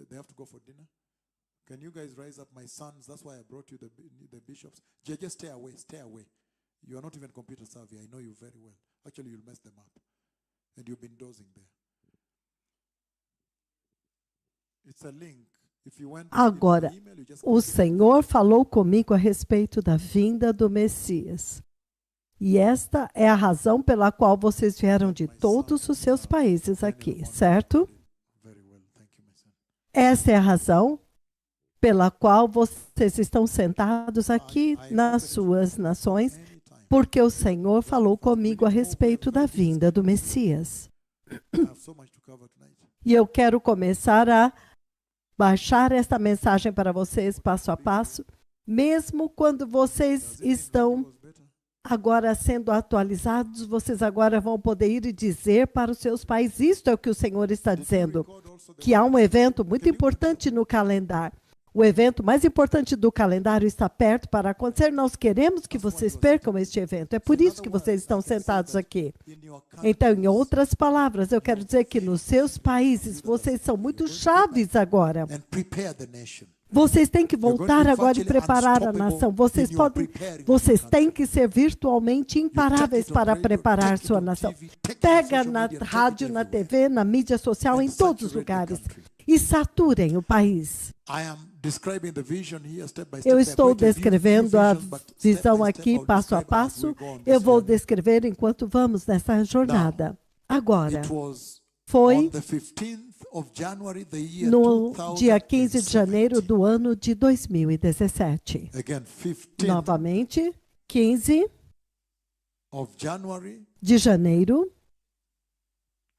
they have to go for dinner. Can you guys rise up, my sons? That's why I brought you the bishops. Just stay away, stay away. You are not even computer savvy. I know you very well. Actually, you'll mess them up. And you've been dozing there. It's a link. If you went Agora, email, you just o Senhor falou comigo a respeito da vinda do Messias. E esta é a razão pela qual vocês vieram de todos os seus países aqui, certo? very well. Thank you, my son. Essa é a razão pela qual vocês estão sentados aqui nas suas nações, Anytime. porque o Senhor falou comigo a respeito da vinda do Messias. I have so much to cover tonight. E eu quero começar a baixar esta mensagem para vocês passo a passo, mesmo quando vocês estão Was better. agora sendo atualizados, vocês agora vão poder ir e dizer para os seus pais, isto é o que o Senhor está dizendo, Record also the que há um evento muito importante no calendário. O evento mais importante do calendário está perto para acontecer. Nós queremos que vocês percam este evento. É por isso que vocês estão sentados aqui. in your country. Então, em outras palavras, eu quero dizer que nos seus países, vocês são muito chaves agora. And prepare the nation. Vocês têm que voltar agora e preparar a nação. Vocês têm que ser virtualmente imparáveis para preparar sua nação. Pega na rádio, na TV, na mídia social, em todos os lugares. E saturem o país. I am describing the vision here step by step. Eu They are estou going to give descrevendo you a vision, but step visão by step aqui, I'll passo a describe as we passo. go on this Eu vou journey. descrever enquanto vamos nessa jornada. Agora, It was foi on the 15th of January, the year no dia 15 de 2017. janeiro do ano de 2017. Again, 15th Novamente, 15 of January de janeiro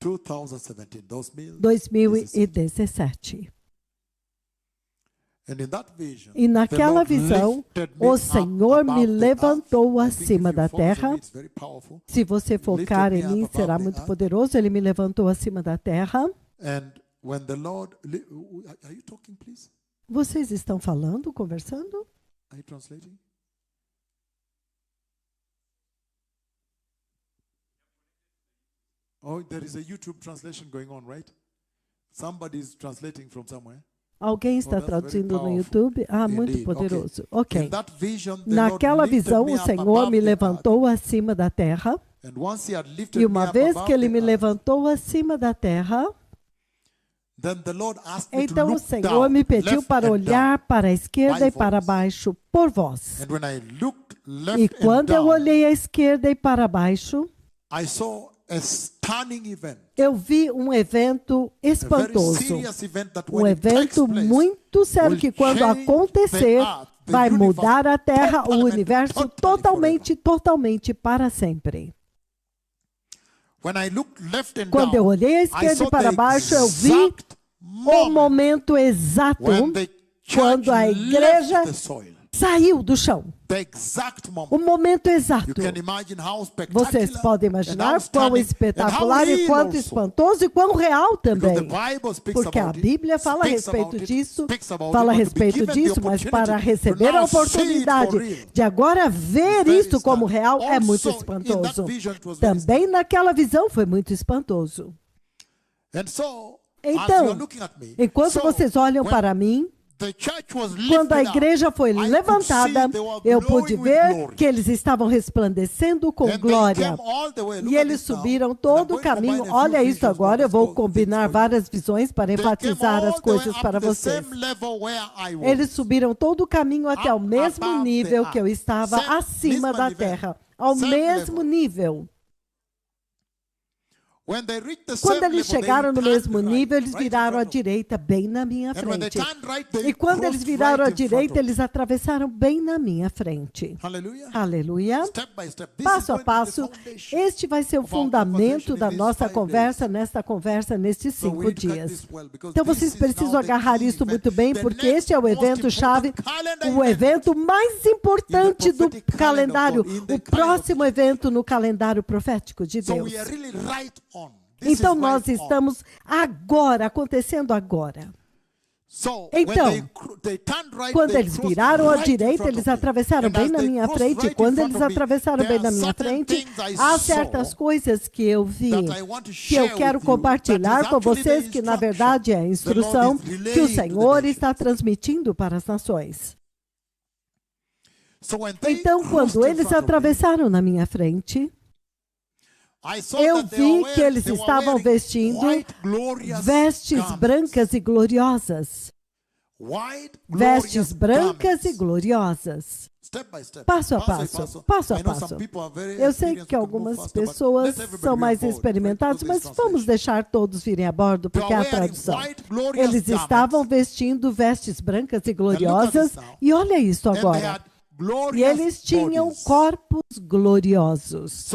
2017. 2017. And in that vision, E naquela the Lord visão, lifted me o up Senhor above me the levantou earth. I think acima if da you focus on terra. me, it's very powerful. Se você focar em mim, será muito earth. poderoso. Ele me levantou acima da terra. And when the Lord, are you talking, please? Vocês estão falando, conversando? Are you translating? Oh, there is a YouTube translation going on, right? Somebody is translating from somewhere. Alguém está that's very traduzindo no powerful. YouTube? Ah, muito Indeed. poderoso. In Ok. that vision, the Naquela Lord lifted visão, me o up Senhor above me the earth. levantou acima da terra. And once he had lifted E me uma up vez above que Ele the me earth, levantou acima da terra, then the Lord asked me to então o look Senhor down, me pediu left para and olhar para a esquerda by e para voice. baixo por vós. down. And when I looked left E and quando eu down, olhei à esquerda e para baixo, I saw a stunning event. eu vi um evento A very espantoso. serious event that Um when it takes evento place, muito sério will que quando change acontecer, the earth, the vai universe, mudar a Terra, o totalmente, universo totally totalmente para sempre. When I looked left and Quando eu down, olhei à I esquerda saw e para the baixo, eu vi exact o momento exato when the church quando a igreja left the soil. saiu do chão. The exact O moment. momento You exato. can imagine how spectacular Vocês podem and imaginar how quão stunning espetacular and how e real quanto also. espantoso e quão real Because the também. Bible speaks Porque a about it, Bíblia fala a speaks respeito about it, disso, speaks about fala a it, but to be respeito given the disso, mas para opportunity receber to a now see it for oportunidade real. de agora ver Very isto como stunning. real é muito Also, in espantoso. that vision, it was very Também naquela visão foi muito espantoso. And so, as Então, you are looking at me, enquanto so vocês olham when para mim, the church was quando a lifted up, igreja foi I could levantada, see they were eu glowing pude with ver glory. que eles estavam resplandecendo com And they glória. came all the way. Look E at eles this now. subiram And I'm todo o going to caminho. combine a few Olha isso visions agora, eu for vou these combinar things for you. várias visões para They came enfatizar all as the way coisas up para to the vocês. same level where I was. Eles subiram todo o caminho até ao Up mesmo above nível the que eu earth. estava Same- acima mesma da nível. terra. Ao Same mesmo level. nível. When they reached the Quando same eles level, chegaram no they mesmo turned nível, right, eles right in viraram à front of me. direita, bem na minha And when they frente. turned right, they E quando eles crossed viraram à right in front direita, of me. eles atravessaram bem na minha frente. Hallelujah. Aleluia. Step by step. This is Passo a going to be the passo, foundation. este vai ser o of our fundamento conversation da in these nossa 5 conversa, nesta conversa, nestes So we 5 need to catch dias. this well, because Então this vocês is precisam now the agarrar key isso event. muito bem, The porque next este é o most evento chave, important calendar o event evento mais importante do prophetic calendário, calendar of God, in the o próximo evento no calendário profético de So Deus. we are really right on. This Então is nós right on. estamos agora, acontecendo agora. Então, quando eles viraram à direita, eles atravessaram bem na minha frente. E quando eles atravessaram bem na minha frente, há certas coisas que eu vi, que eu quero compartilhar com vocês, que na verdade é a instrução que o Senhor está transmitindo para as nações. Então, quando eles atravessaram na minha frente, eu vi que eles estavam vestindo vestes brancas e gloriosas. Vestes brancas e gloriosas. Passo a passo, passo a passo. Eu sei que algumas pessoas são mais experimentadas, mas vamos deixar todos virem a bordo, porque é a tradução. Eles estavam vestindo vestes brancas e gloriosas, e olha isso agora. E eles tinham corpos gloriosos.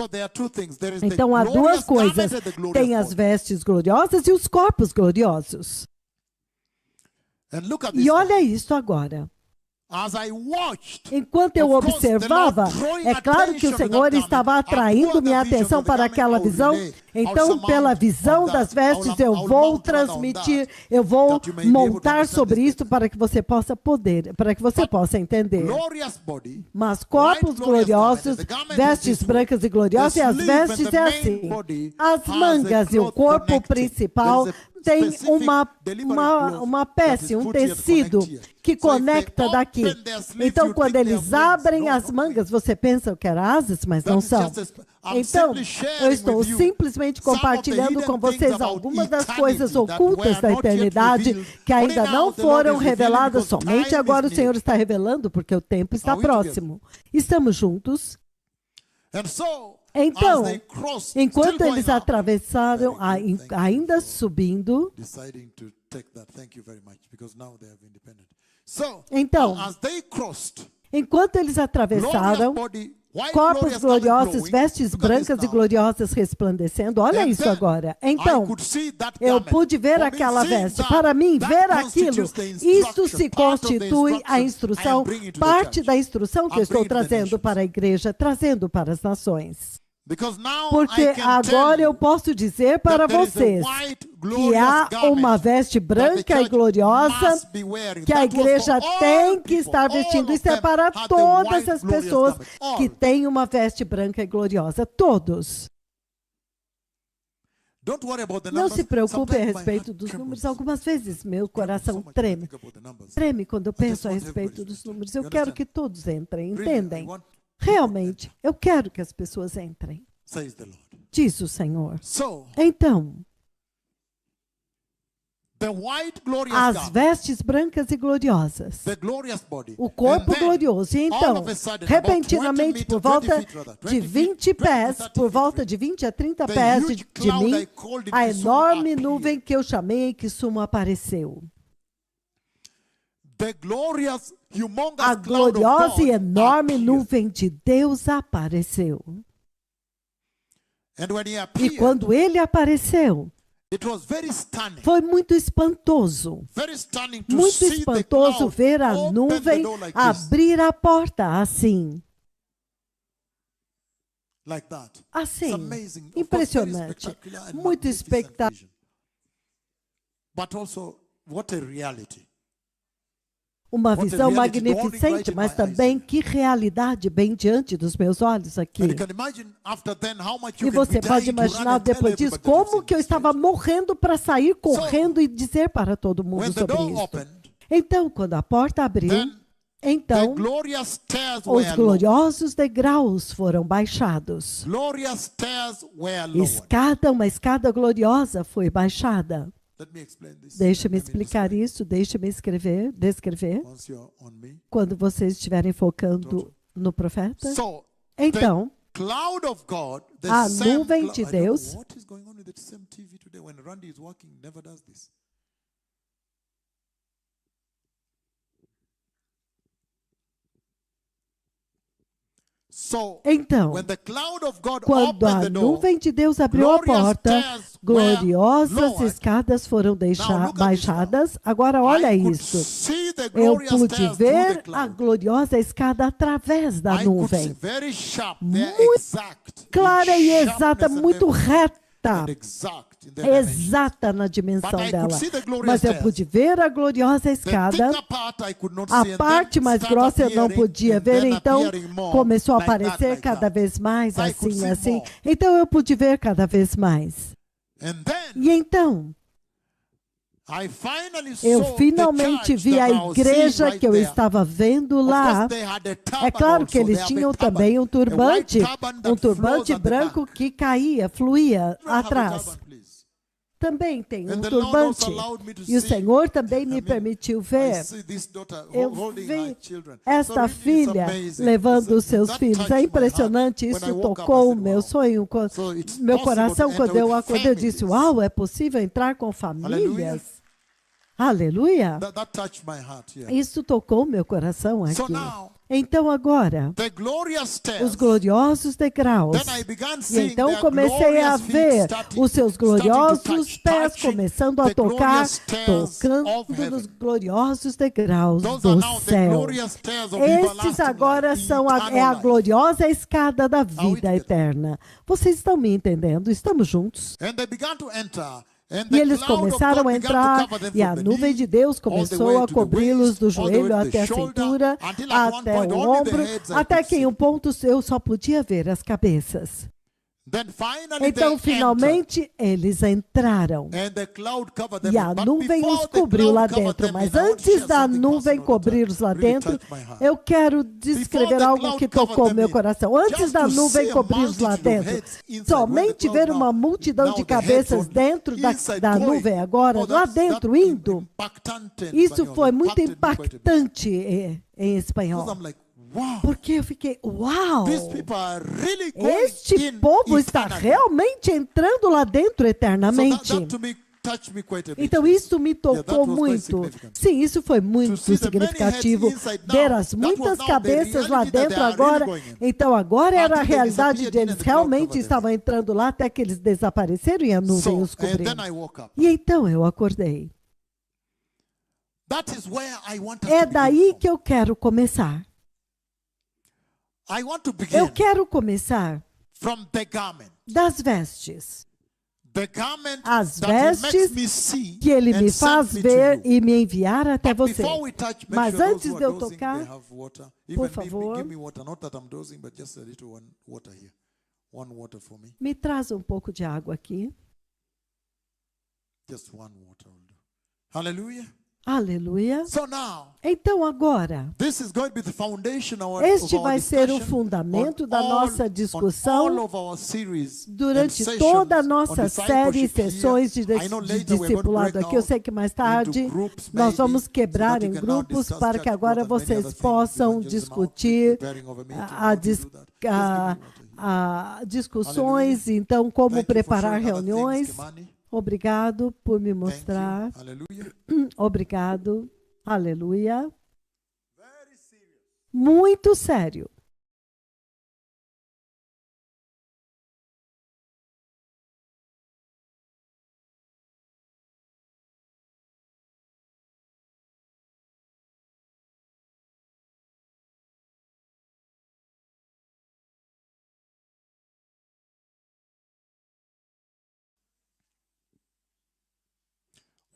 Então há duas coisas. Tem as vestes gloriosas e os corpos gloriosos. E olha isso agora. Enquanto eu observava, é claro que o Senhor estava atraindo minha atenção para aquela visão. Então, pela visão das vestes, eu vou transmitir, eu vou montar sobre isso para que você possa entender. Mas corpos gloriosos, vestes brancas e gloriosas, e as vestes é assim. As mangas e o corpo principal tem uma peça, um tecido que conecta daqui. Então, quando eles abrem as mangas, você pensa que eram asas, mas não são. Então, eu estou simplesmente compartilhando com vocês algumas das coisas ocultas da eternidade que ainda não foram reveladas, somente agora o Senhor está revelando, porque o tempo está próximo. Estamos juntos. Então, enquanto eles atravessaram, ainda subindo, então, enquanto eles atravessaram, corpos gloriosos, vestes brancas e gloriosas resplandecendo. Olha isso agora. Então, eu pude ver aquela veste. Para mim, ver aquilo, isso se constitui a instrução, parte da instrução que eu estou trazendo para a igreja, trazendo para as nações. Porque agora eu posso dizer para vocês que há uma veste branca e gloriosa que a igreja tem que estar vestindo. Isso é para todas as pessoas que têm uma veste branca e gloriosa. Todos. Não se preocupe a respeito dos números. Algumas vezes meu coração treme. Treme quando eu penso a respeito dos números. Eu quero que todos entrem, entendem? Realmente, eu quero que as pessoas entrem. Diz o Senhor. Então, as vestes brancas e gloriosas, o corpo glorioso. E então, repentinamente, por volta de 20 pés, por volta de 20 a 30 pés de mim, a enorme nuvem que eu chamei que sumo apareceu. A gloriosa e enorme nuvem de Deus apareceu. E quando ele apareceu, foi muito espantoso. Muito espantoso ver a nuvem abrir a porta assim. Assim, impressionante. Muito espectacular. Uma visão magnificente, mas também que realidade bem diante dos meus olhos aqui. E você pode imaginar depois disso como que eu estava morrendo para sair correndo e dizer para todo mundo sobre isso. Então, quando a porta abriu, então os gloriosos degraus foram baixados. Uma escada gloriosa foi baixada. Deixe-me explicar isso, deixe-me descrever. Quando vocês estiverem focando no profeta. Então, a nuvem de Deus. Então, quando a nuvem de Deus abriu a porta, gloriosas escadas foram baixadas. Agora olha isso. Eu pude ver a gloriosa escada através da nuvem. Muito clara e exata, muito reta. in their dimension. exata na dimensão But I could dela. see the glorious Mas eu stairs. pude ver a gloriosa The escada. thicker part I could not A see, and parte then mais start grossa eu não appearing, podia and ver, then então appearing more, começou a like that, aparecer like cada that. vez mais, I could assim, see assim. more. Então eu pude ver cada vez mais. And then E então, I finally eu saw finalmente the church vi a that I was igreja seeing right que eu there. estava vendo Of lá. course, they had a turban É claro que also, eles they have a tinham turban. também um A turbante, white turban that um turbante flows at the branco back. que caía, fluía You don't have a atrás. turban, please. Também tem um And the Lord turbante. also allowed me to E o see. Senhor também I me mean, permitiu I ver see this daughter eu holding vi her children. So esta really it's filha amazing. levando os That seus filhos. touched É my impressionante, heart. isso When I woke up, I tocou o said, meu wow. sonho, So it's meu possible coração to quando enter eu with acordei. Eu disse, families. uau, é possível entrar com famílias? Aleluia. That touched my heart, yeah. Isso tocou meu coração So aqui. now, Então agora, the glorious os stairs. gloriosos degraus. Then I began E seeing então their comecei a glorious feet ver starting- os seus starting to gloriosos touch, pés touching começando a the tocar, glorious stairs tocando of heaven. nos gloriosos degraus Those are do now the céu. glorious stairs of Estes everlasting agora life, são eternal é a life. gloriosa escada da vida together? eterna. Vocês estão me entendendo? Estamos juntos? And they began to enter. And E the eles cloud of começaram God a began to entrar cover them e a from the nuvem knee, de Deus all the way começou a to the cobri-los waist, do all the way joelho to até the a shoulder, cintura, until at one até point o only the ombro, heads I até could que em see. um ponto eu só podia ver as cabeças. Then finally Então, they finalmente, eles entraram. entered, and the cloud covered them. E a But nuvem before os the cobriu cloud lá covered dentro. them, Mas and I want to share antes da something nuvem personal that cobri-los lá really dentro, touched my heart. eu quero Before descrever the algo cloud que covered tocou them meu in, coração. Antes just da to nuvem see a cobri-los lá multitude of dentro, heads inside, when the somente cloud ver now- uma multidão now de the heads cabeças only dentro inside da going. nuvem agora, Oh, lá that's- dentro, that indo. impactante, Isso espanhol, foi muito impacted me quite a bit. impactante em Because espanhol. I'm like, wow, Porque eu fiquei, uau! these people are really going Este in povo está eternally. realmente entrando lá dentro So eternamente. that to me touched me quite a bit. Então isso me that tocou was quite muito. significant. Sim, isso foi muito To see the many significativo. heads inside now, Ver as that was muitas now the cabeças lá reality that dentro they are agora. really going in. Então agora era a Until they realidade disappeared deles. and the cloud Realmente covered them. estavam entrando lá até que eles desapareceram e a nuvem So, os and cobriu. then I woke up. E então eu acordei. That is where I want us É to begin daí from. que eu quero começar. I want to begin Eu quero começar from the garment. das vestes. The garment As that he makes vestes me see que ele and me send faz me to ver you. e me enviar até But você. before we touch, make Mas sure those antes who de are eu dozing, tocar, they have water. por Even favor, give me water. Not that I'm dozing, but just a little one water here. One water for me. me traz um pouco de água aqui. Just one water will do. Hallelujah. Aleluia. So now, Então agora, this is going to be the foundation of este our vai ser o discussion fundamento on da all- nossa on discussão all of our series and durante sessions toda a on nossa série e discipleship here. sessões de I know later we're going to discipulado break aqui. Eu out sei que mais tarde into groups, nós maybe, vamos so quebrar that em you can now grupos discuss para church que agora growth and many vocês other things, possam evangelism, discutir preparing of a meeting, a how to do that. Just give me water here. discussões, então como Thank you for preparar showing other things, reuniões. Kimani. Obrigado por me Thank you. mostrar. Hallelujah. Obrigado. Aleluia. Very serious. Muito sério.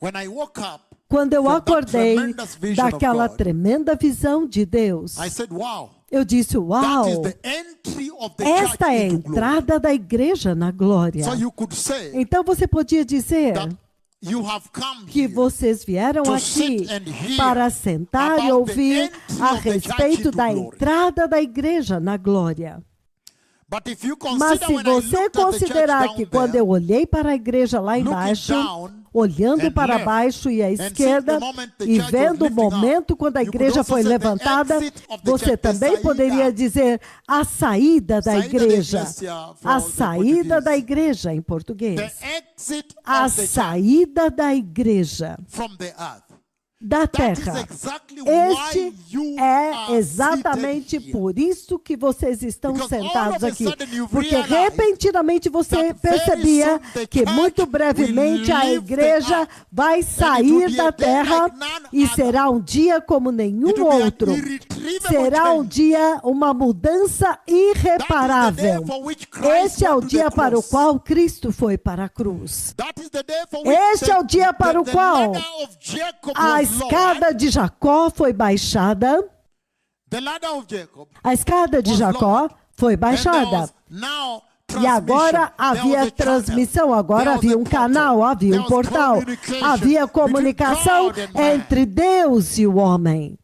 When I woke up, Quando eu from that acordei tremendous vision of daquela God, tremenda visão de Deus, I said, wow, eu disse, uau, that is the entry of the esta é a church into glory. entrada da igreja na glória. So you could say Então você podia dizer that you have come que here vocês vieram to aqui sit and hear para sentar e about the ouvir entry a of the church respeito into da glory. entrada da igreja na glória. But if you Mas consider se when I você looked at the church considerar down que there, quando eu olhei para a igreja lá looking embaixo, down olhando and para left, baixo e à and seeing esquerda, the moment the e church vendo was o lifting momento up, quando a you could igreja also foi say the levantada, exit of the você church, the também saída. poderia dizer a saída da Saída da igreja. igreja, for A the saída Portuguese. da igreja, em português. The exit A of the church saída da igreja from the earth. da That is terra. exactly Este why you é are exatamente seated here. por isso que vocês estão Because all sentados of a aqui. sudden you've Porque realized repentinamente você that very percebia soon the que church muito brevemente will a leave the igreja earth. vai will sair be da a day terra like none e other. será um dia como It nenhum will be an outro. irretrievable irreversible será um change. dia, uma mudança That is the day irreparável. for which Christ Este é o went to the dia para o cross. qual Cristo foi para a cruz. That is the day for which Este é o dia para o the qual ladder of Jacob a was escada lowered. de Jacó foi baixada. The ladder of Jacob. A escada de Jacó foi And there baixada. was now E agora transmission. There was havia a channel. transmissão, agora There was havia a um portal. canal, havia There um was portal, communication havia between comunicação God and man. entre Deus e o homem.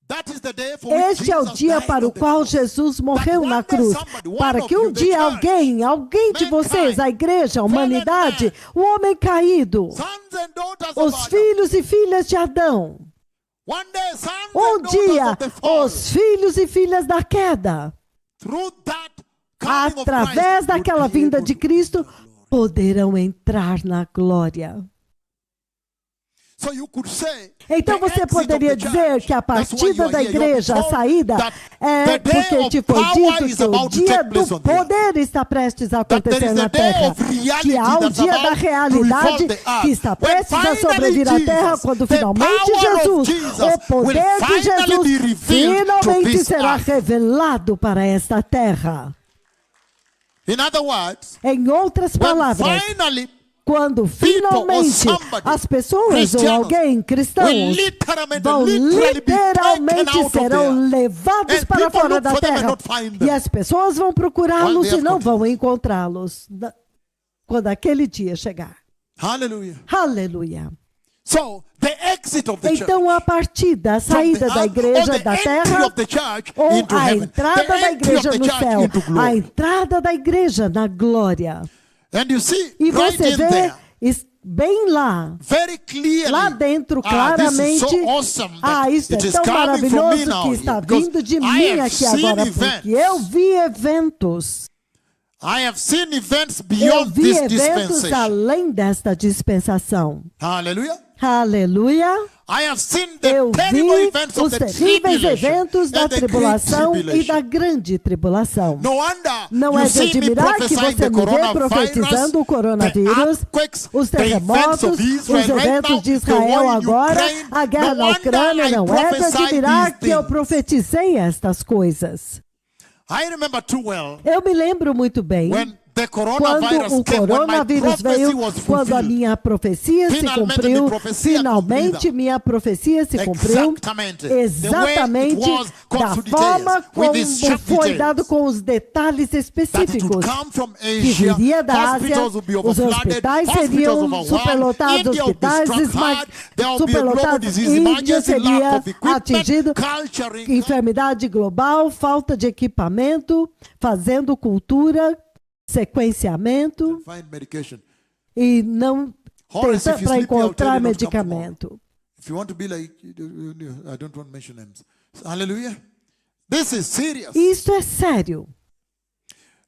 That is the day for which Este é o Jesus dia died para o on the qual cross. Jesus morreu one na day cruz, somebody, one para of que you, um the dia church, alguém de vocês, a igreja, a humanidade, man, o homem caído, Sons and daughters of os Adam. filhos e filhas de Adão, One day, sons um and daughters dia of the fall, os filhos e filhas da queda, through that coming of através Christ, daquela would be vinda able de to Cristo, enter the glory. poderão entrar na glória. So you could say, Então the você exit poderia of the dizer church, que a that's why you partida are da here. You are igreja, a told saída, that é the day porque of te foi power dito is que o about to dia take place do on the earth. poder está prestes a That there acontecer is na a day terra. of reality Que há um that's dia about da to realidade revolve the earth. que está When prestes a finally sobrevir à terra, Jesus, quando the finalmente power of Jesus, Jesus o poder will de finally be Jesus, revealed to finalmente this será earth. revelado para esta terra. In other words, Em outras when palavras, finally quando finalmente somebody, as pessoas ou Christianos, alguém, will cristãos, vão literalmente serão levados And para people fora look da for them and terra. not find E them. as pessoas vão procurá-los While they e não have vão encontrá-los quando aquele dia chegar. Hallelujah. Aleluia. So the exit of the church, Então a partida, a from saída the da earth, or igreja the da entry terra, of the church ou into a heaven, entrada the da entry of igreja the no church céu, into a glory. entrada da igreja na glória. And you see, E right você in vê there, bem lá, very clearly, lá dentro, this is claramente, so awesome that isso é it is tão coming from me maravilhoso now que here, está because vindo de I mim have aqui seen agora, events. porque eu vi eventos. I have seen events Eu beyond vi this eventos dispensation. além desta dispensação. Hallelujah. Aleluia. I have seen the Eu terrible vi events os of the terríveis tribulation eventos da and the great tribulação e tribulation. da grande tribulação. No wonder Não you é de see me admirar que prophesying você the me vê coronavirus, profetizando o the coronavírus, earthquakes, os the events terremotos, of Israel os right eventos now, de the Israel war in agora, Ukraine. a guerra No na wonder Ucrânia. I Não é de prophesied admirar these que eu things. profetizei estas coisas. I remember too well Eu me lembro muito bem when the quando coronavirus o came, when my coronavírus prophecy veio, was quando a fulfilled. minha profecia se Finalmente cumpriu, minha profecia finalmente cumprida. minha profecia se cumpriu, Exatamente. exatamente The way it was, da com forma details, with como these sharp foi details. dado com os detalhes That it específicos. would come from Que Asia, viria da Ásia, hospitals would be os overflooded, hospitais hospitals seriam overwhelmed, superlotados, India would be hospitais struck hard, there would be a global superlotados, disease Índia emergency, lack seria of equipment, atingido, culturing, enfermidade global, falta de equipamento, fazendo cultura, sequenciamento find medication. e não Horace, if you para sleep, I'll tell encontrar you not to come medicamento. If you want to be like, I don't want to mention names. Hallelujah. This is serious. Isso é sério.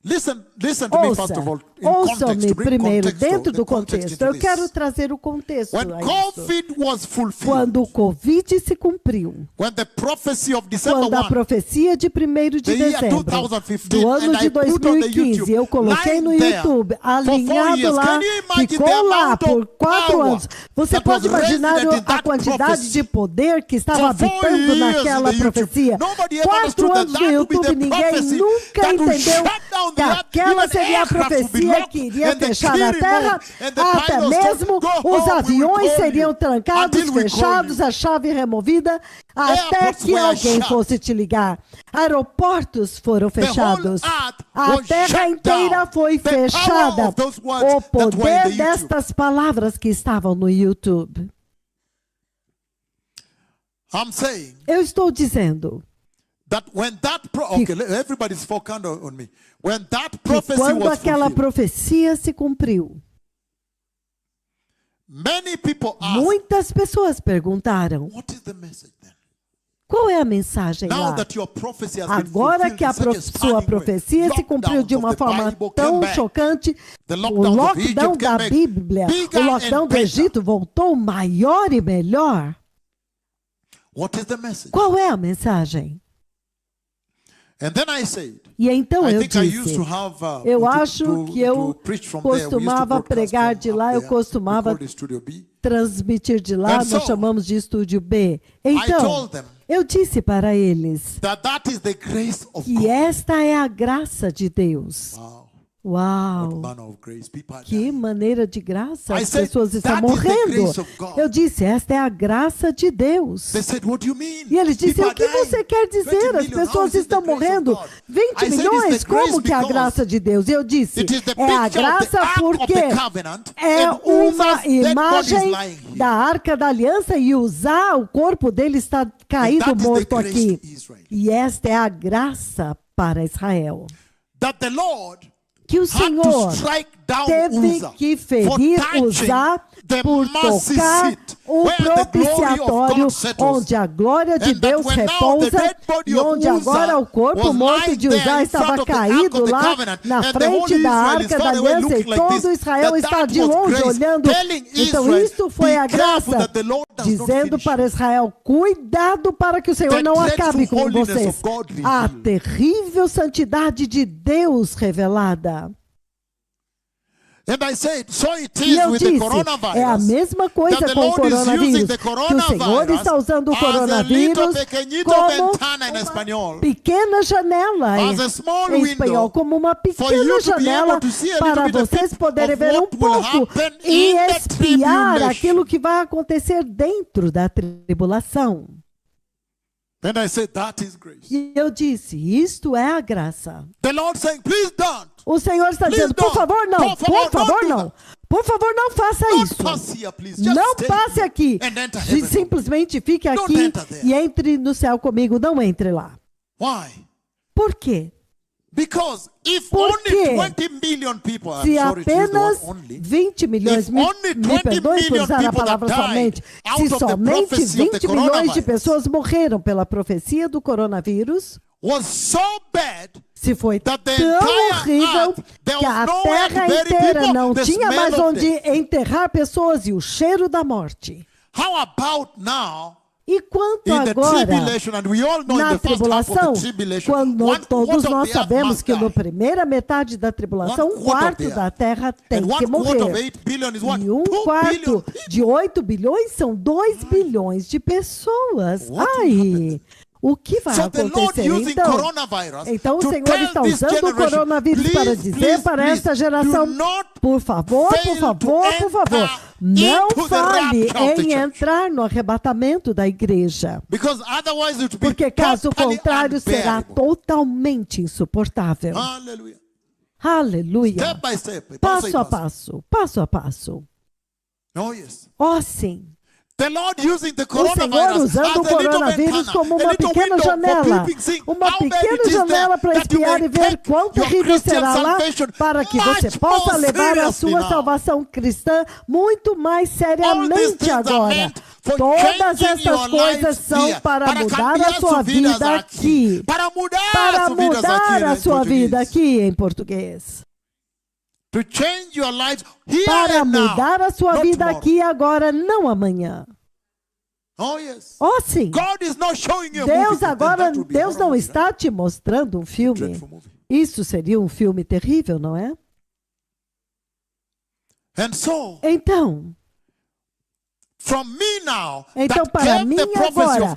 Listen to me first of all. In context, Ouçam-me to bring primeiro context, dentro the do context contexto. into Eu this. quero trazer o contexto When a isso. COVID was fulfilled, Quando o Covid se cumpriu, when the prophecy of December quando a 1, profecia de 1º de the year dezembro 2015, do ano and de I put on the 2015, YouTube, eu coloquei no lying there YouTube, for 4 alinhado years. lá, Can you imagine the ficou lá amount por of 4 power anos. Você that pode was imaginar resident in a that quantidade prophecy? de poder que estava For 4 habitando years naquela in the YouTube. profecia. Nobody ever 4 understood that anos no that would be YouTube, the ninguém prophecy nunca that would entendeu shut down que the earth. aquela Even seria a aircraft would be profecia locked que iria and the fechar key a terra, removed and the até pilots mesmo told, "Go os home, we will aviões call seriam you trancados, until we call fechados, you." a chave removida, até Airports que were alguém shut. fosse te ligar. Aeroportos foram The whole fechados. earth A was terra shut inteira down. foi The power fechada. of those words O that were in poder the YouTube. destas palavras que estavam no YouTube. I'm saying Eu estou dizendo that when that everybody's focused on me. When that que prophecy quando was aquela fulfilled, profecia se cumpriu, many people asked, muitas pessoas perguntaram: what is the message then? qual é a mensagem Now lá? that your prophecy has been Agora que a fulfilled in such a sua stunning way, profecia se cumpriu de uma lockdowns of the forma Bible tão came back. chocante, The o lockdowns of lockdown Egypt da came back Bíblia, bigger o lockdown and do better. Egito voltou maior e melhor. What is the message? Qual é a mensagem? And then I said, E então I eu think I used disse, to have eu acho que eu costumava pregar de lá, eu costumava transmitir de lá, nós chamamos de estúdio B. Então, eu disse para eles que esta é a graça de Deus. Uau! Que maneira de graça, as pessoas estão morrendo. Eu disse, esta é a graça de Deus. E eles disseram, o que você quer dizer? As pessoas estão morrendo. 20 milhões, como que é a graça de Deus? E eu disse, é a graça porque é uma imagem da Arca da Aliança e usar o corpo dele está caído morto aqui. E esta é a graça para Israel. Que o Senhor teve que ferir Uzá por tocar o propiciatório onde a glória de Deus repousa e onde agora o corpo morto de Uzá estava caído lá na frente da Arca da Aliança e todo Israel está de longe olhando. Então isto foi a graça, dizendo para Israel, cuidado para que o Senhor não acabe com vocês. A terrível santidade de Deus revelada. E eu disse, é a mesma coisa com o coronavírus, que o Senhor está usando o coronavírus como uma pequena janela, em espanhol, como uma pequena janela para vocês poderem ver um pouco e espiar aquilo que vai acontecer dentro da tribulação. E eu disse, isto é a graça. O Senhor está dizendo, por favor, não. Por favor, não. Por favor, não faça isso. Não passe aqui. Simplesmente fique aqui e entre no céu comigo. Não entre lá. Por quê? Porque se apenas 20 milhões, me perdoe por usar a palavra somente, se somente 20 milhões de pessoas morreram pela profecia do coronavírus, se foi tão horrível que a terra inteira não tinha mais onde enterrar pessoas e o cheiro da morte. E quanto agora, na tribulação, quando todos nós sabemos que na primeira metade da tribulação, 1/4 da terra tem que morrer. E 1/4 de 8 bilhões são 2 bilhões de pessoas. Ai! O que vai acontecer então? O Senhor está usando o coronavírus para dizer para esta geração, por favor, não fale em entrar no arrebatamento da igreja. Porque caso contrário será totalmente insuportável. Aleluia. Passo a passo, passo a passo. Oh, sim. O Senhor usando o coronavírus como uma pequena janela. Uma pequena janela para espiar e ver quão terrível será lá, para que você possa levar a sua salvação cristã muito mais seriamente agora. Todas essas coisas são para mudar a sua vida aqui. Para mudar a sua vida aqui em português. Para mudar a sua vida aqui agora, não amanhã. Oh, sim. Deus não está te mostrando um filme. Isso seria um filme terrível, não é? Então, para mim agora,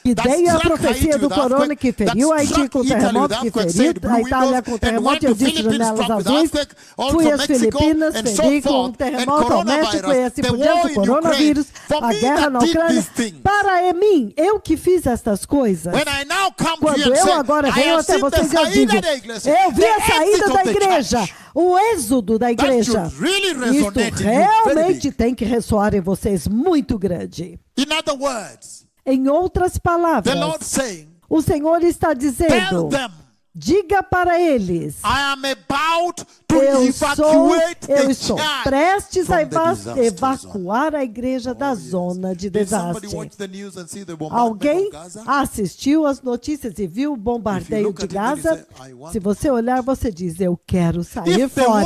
que dei a profecia do corona que feriu a Haiti com o terremoto, que feriu a Itália com o terremoto, eu disse janelas azuis, fui às Filipinas, feri com o terremoto ao México e assim por diante, o coronavírus, a guerra na Ucrânia. Para mim, eu que fiz estas coisas, quando eu agora venho até vocês, eu digo, eu vi a saída da igreja, o êxodo da igreja. Isto realmente tem que ressoar em vocês muito grande. Em outras palavras, o Senhor está dizendo, diga para eles, eu estou prestes a evacuar a igreja da zona de desastre. Alguém assistiu às notícias e viu o bombardeio de Gaza? Se você olhar, você diz, eu quero sair fora.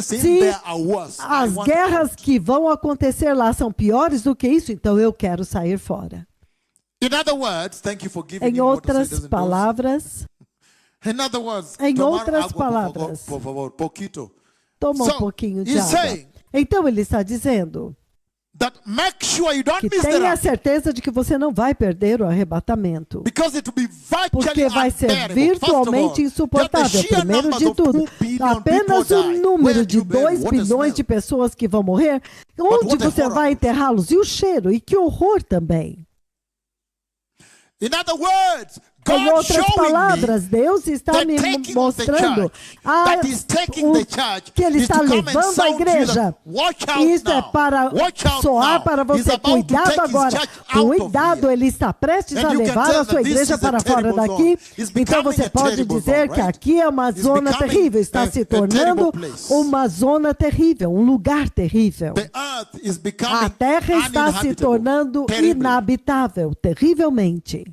Se as guerras que vão acontecer lá são piores do que isso, então eu quero sair fora. Em outras palavras, In other words, Em tomar outras água, palavras. por favor, pouquito. Toma So, um pouquinho de he's água. saying Então ele está dizendo that make sure you don't que miss the tenha rapture, certeza de que você não vai perder o arrebatamento. because it will be Porque virtually vai ser unbearable. First of all, virtualmente insuportável. just the sheer Primeiro numbers de of tudo, 2 billion apenas people o die. número Where do de you bury? 2 What a bilhões smell. de pessoas que vão morrer, onde what a você horror. vai enterrá-los? E o cheiro, e que horror também. In other words, Em God outras showing palavras, Deus está the me taking of the mostrando church, that He's taking the church que Ele is está to come and levando a sound to you igreja. that, watch out Isso é now. para Watch out soar now. para He's você. about to Cuidado take His agora. church out of Cuidado, here. Ele está prestes And a you can levar tell a sua that this igreja is a para fora terrible daqui. zone. It's Então becoming você a pode terrible dizer zone, que right? aqui é uma It's zona becoming terrível. Está a se terrible tornando place. uma zona terrível, um lugar terrível. The earth is becoming A terra está se uninhabitable. tornando Terribly. inabitável, terrivelmente.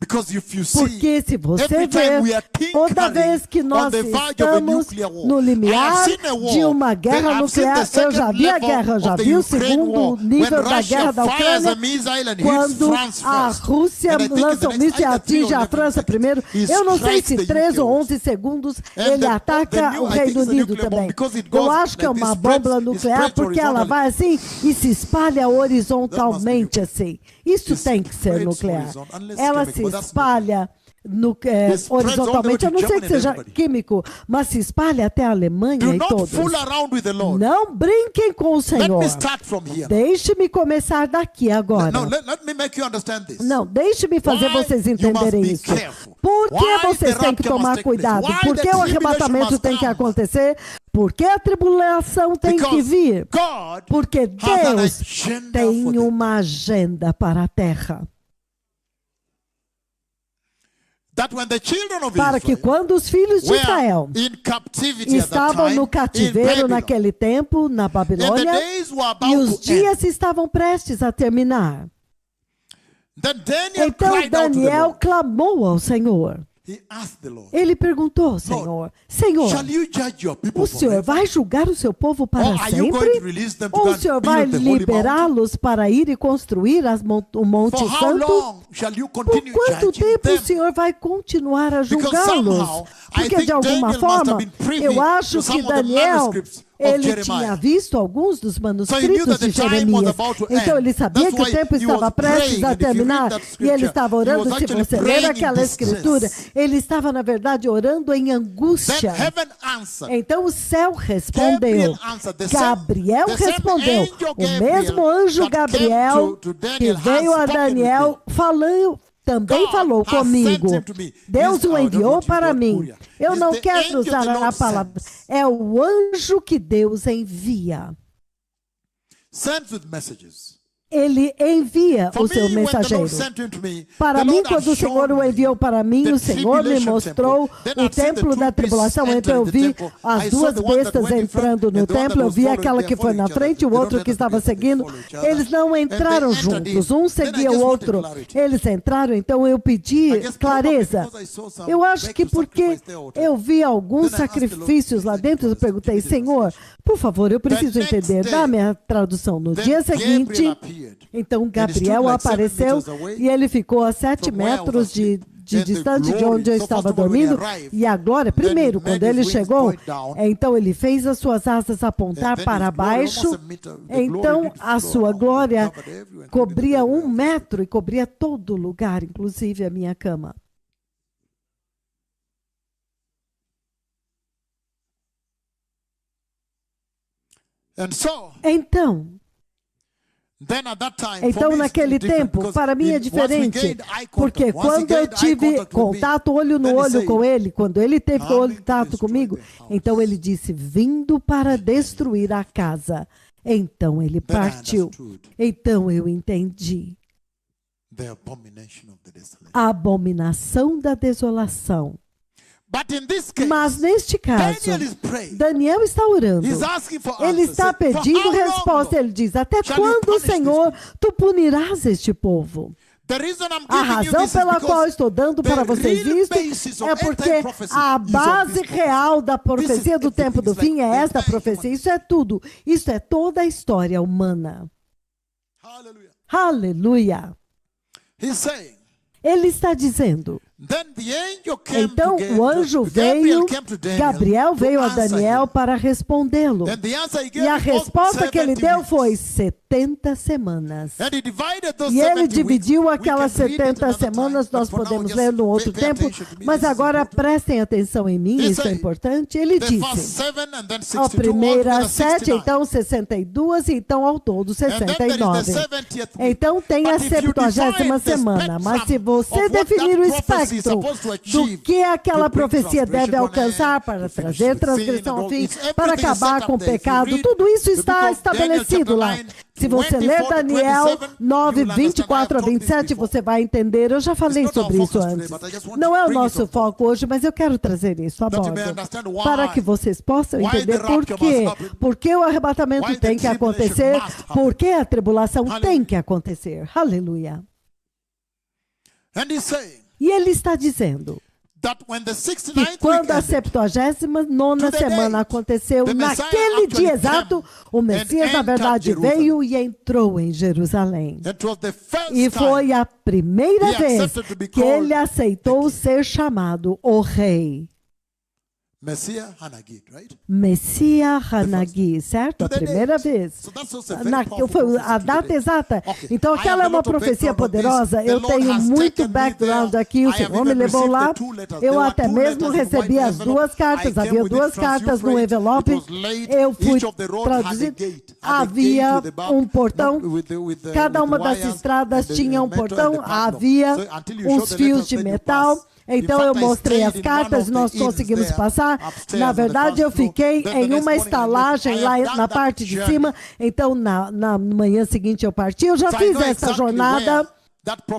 Because if you see, Porque se você every time ver, we are toda vez que on nós the verge of a estamos nuclear war, no I limiar have seen a war. de uma guerra I've seen nuclear, the eu já second vi a level guerra, já of the vi o Ukraine segundo war, nível when da Russia guerra da fires Ucrânia, a missile and hits quando France a first. Rússia And I think in lança the um next míssil e either 3 atinge or a 11 França seconds, primeiro. he Eu não sei strikes se the 3 ou UK 11 segundos And ele the ataca new- o I think Reino it's a Unido nuclear bomb também. because it Eu goes acho que é like this, uma spreads- bomba it nuclear spreads porque ela vai assim e se espalha horizontalmente assim. Isso It tem que ser spreads nuclear. horizontal, unless Ela chemical, se but that's espalha spreads horizontalmente, a all the way não to ser que Germany and seja everybody. químico, mas se espalha até a Alemanha Do e not todos. fool around with the Lord. Não brinquem com o Let Senhor. me start from here. Deixe-me começar daqui agora. No, let me make you understand this. Não, deixe-me fazer Why vocês you must entenderem be isso. careful? Por que Why vocês the têm que rapture must tomar take place? cuidado? Why Por the que o tribulation arrebatamento must tem que come? acontecer? Por que a tribulação tem que Because vir? God Porque has an Deus agenda for tem them. uma agenda para a terra. That when the children of Para que Israel quando os filhos de were Israel in captivity at that estavam time, no in cativeiro Babylon, naquele tempo, na and the Babilônia, days were about e os to end, dias estavam prestes a terminar. then Daniel Então cried out to the Daniel Lord. clamou ao Senhor. He asked the Lord, Ele perguntou ao Senhor: Senhor, shall you judge your people o Senhor forever? vai julgar o seu povo para Or are you going to sempre? release them to Ou go o and Senhor vai build the holy mountain? liberá-los para ir e construir o Monte For how Santo? long shall you Por continue quanto judging tempo them? o Senhor vai continuar a Because julgá-los? somehow, I Porque think de alguma Daniel must forma, have been privy eu acho to some que of the Daniel, manuscripts of ele Jeremiah. tinha visto alguns dos So he knew manuscritos that de the time was Jeremias. about to Então end. ele sabia That's que o why tempo he estava was prestes praying, a and if you read terminar. that E ele scripture, estava he orando, was se actually você ler praying in aquela escritura, distress. ele estava, na verdade, orando em Then angústia. heaven answered. Então o céu respondeu. Gabriel answered. The same- Gabriel the same respondeu. angel O Gabriel mesmo anjo that came Gabriel to Daniel que has veio a spoken with Daniel falando, também God falou has comigo. sent him to me. Deus He's- o I don't enviou want to para use mim. Curia. Eu He's não the quero angel usar the a Lord palavra. sends. É o anjo que Deus envia. Sends with messages. Ele envia For o seu me, when the mensageiro. Lord sent him to me, Para the mim, Lord quando has o Senhor shown o enviou para mim, the o Senhor me tribulation mostrou temple. Then o I've seen the templo two da beasts tribulação. Então enter eu the vi temple. as I saw duas the one that bestas went in front entrando no and the one templo. that Eu was vi following. aquela que They're foi na following each frente e o other. outro They que don't estava let them seguindo. follow each other. Eles não And they entraram entered juntos. in. Um Then I seguia just o wanted outro. clarity. Eles entraram, então eu I pedi guess clareza. probably because I saw some Eu acho back que to porque sacrifice their altar. eu vi alguns Then I asked the Lord, sacrifícios lá "Please, dentro, eu give me perguntei, the Senhor, por favor, eu preciso next entender. day, Dá-me a tradução. No Then dia Gabriel seguinte, appeared. então And he Gabriel stood like 7 apareceu meters away e ele ficou a 7 from where I was metros de asleep. And the distante de glory. onde eu So estava first of all, when he dormindo. arrived, E a glória, then he primeiro, made quando his ele wings chegou, point down. então ele fez as suas asas apontar And then para his glory, baixo. almost a meter, the glory Então did a flow sua around, glória covered everywhere, including the cobria bed where I 1 was metro e cobria todo lugar, inclusive a minha cama. And so, Então, then at that time, Então, for me, naquele it's different, tempo, because para mim é once we diferente, gained eye contact, porque once he quando eu gained eye tive contact with me, contato olho no then he olho said, com ele, quando ele teve "Coming to contato destroy comigo, the house." então ele disse, vindo para destruir a casa. Então ele Then I partiu. understood Então eu entendi. the abomination of the desolation. A abominação da desolação. But in this case, Mas neste caso, Daniel is praying. Daniel está orando. He's asking for Ele answers. está Say, "For pedindo how long, resposta. Lord, Ele diz, até shall you quando, punish Senhor, this tu punirás este povo? The reason I'm A giving you razão this is pela qual because estou dando para the vocês real isto basis of é porque end-time prophecy a is on base this prophecy. real da profecia do everything. tempo do It's fim like é the esta entire profecia. human- Isso é tudo. Isso é toda a história humana. Hallelujah. Aleluia. He's saying Ele está dizendo Então o anjo veio, Gabriel veio a Daniel para respondê-lo. E a resposta que ele deu foi 70 semanas. E ele dividiu aquelas 70 semanas, nós podemos ler no outro tempo, mas agora prestem atenção em mim, isso é importante. Ele disse, a primeira 7, então 62, então ao todo 69. Então tem a 70ª semana, mas se você definir o espectro do que aquela profecia deve alcançar para trazer transgressão ao fim, para acabar com o pecado, tudo isso está estabelecido lá. Se você ler Daniel 9, 24 a 27, você vai entender. Eu já falei sobre isso antes. Não é o nosso foco hoje, mas eu quero trazer isso a bordo, para que vocês possam entender por quê. Por que o arrebatamento tem que acontecer, por que a tribulação tem que acontecer. Aleluia. E ele está dizendo que quando a 79ª semana aconteceu, naquele dia exato, o Messias, na verdade, veio e entrou em Jerusalém. E foi a primeira vez que ele aceitou ser chamado o Rei. Messiah Hanagi, right? Messiah Hanagi, certo? A primeira vez. Foi a data exata. Então, aquela é uma profecia poderosa. Eu tenho muito background aqui. O Senhor me levou lá. Eu até mesmo recebi as 2 cartas. Havia 2 cartas no envelope. Eu fui traduzir. Havia um portão. Cada uma das estradas tinha um portão. Havia uns fios de metal. Então eu mostrei as cartas e nós conseguimos passar. Na verdade, eu fiquei em uma estalagem lá na parte de cima. Então, na manhã seguinte eu parti. Eu já fiz essa jornada.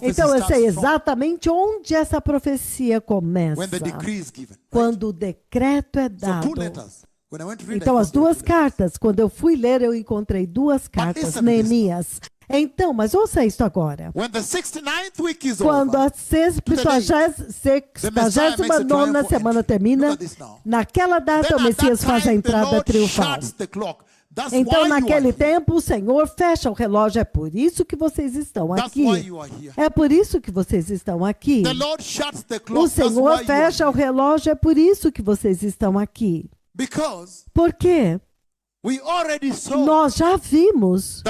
Então eu sei exatamente onde essa profecia começa. Quando o decreto é dado. Então as 2 cartas, quando eu fui ler, eu encontrei 2 cartas, Neemias. Então, mas ouça isso agora. Quando a 69ª semana termina, naquela data o Messias faz a entrada triunfal. Então, naquele tempo, o Senhor fecha o relógio. É por isso que vocês estão aqui. É por isso que vocês estão aqui. O Senhor fecha o relógio. É por isso que vocês estão aqui. Por quê? Nós já vimos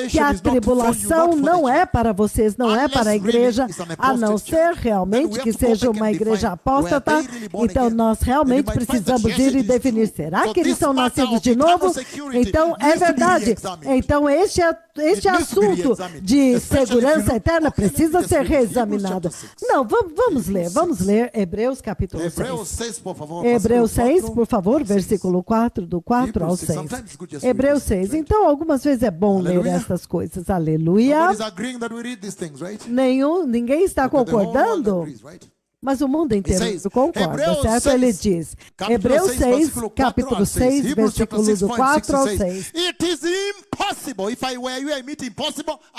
que a tribulação não é para vocês, não é para a igreja, a não ser realmente que seja uma igreja apóstata. Então nós realmente precisamos ir e definir, será que eles são nascidos de novo? Então é verdade. Então este assunto de segurança eterna precisa ser reexaminado. Não, vamos ler Hebreus capítulo 6. Hebreus 6, por favor, versículo 4, do 4 ao 6. Hebreus 6. Então, algumas vezes é bom ler essas coisas. Aleluia. Ninguém está concordando? Mas o mundo inteiro concorda, certo? Ele diz, Hebreus 6, capítulo 6, versículo do 4 ao 6.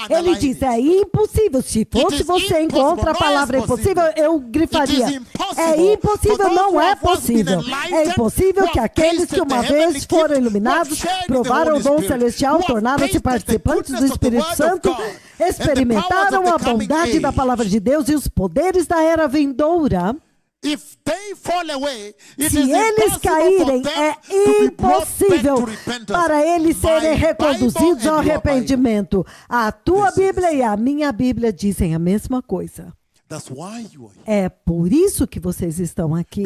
Ele diz, é impossível. Se fosse você encontra a palavra impossível, eu grifaria. É impossível, não é possível. É impossível que aqueles que uma vez foram iluminados, provaram o dom celestial, tornaram-se participantes do Espírito Santo, experimentaram a bondade da palavra de Deus e os poderes da era vindoura. Se eles caírem, é impossível para eles serem reconduzidos ao arrependimento. A tua Bíblia e a minha Bíblia dizem a mesma coisa. É por isso que vocês estão aqui.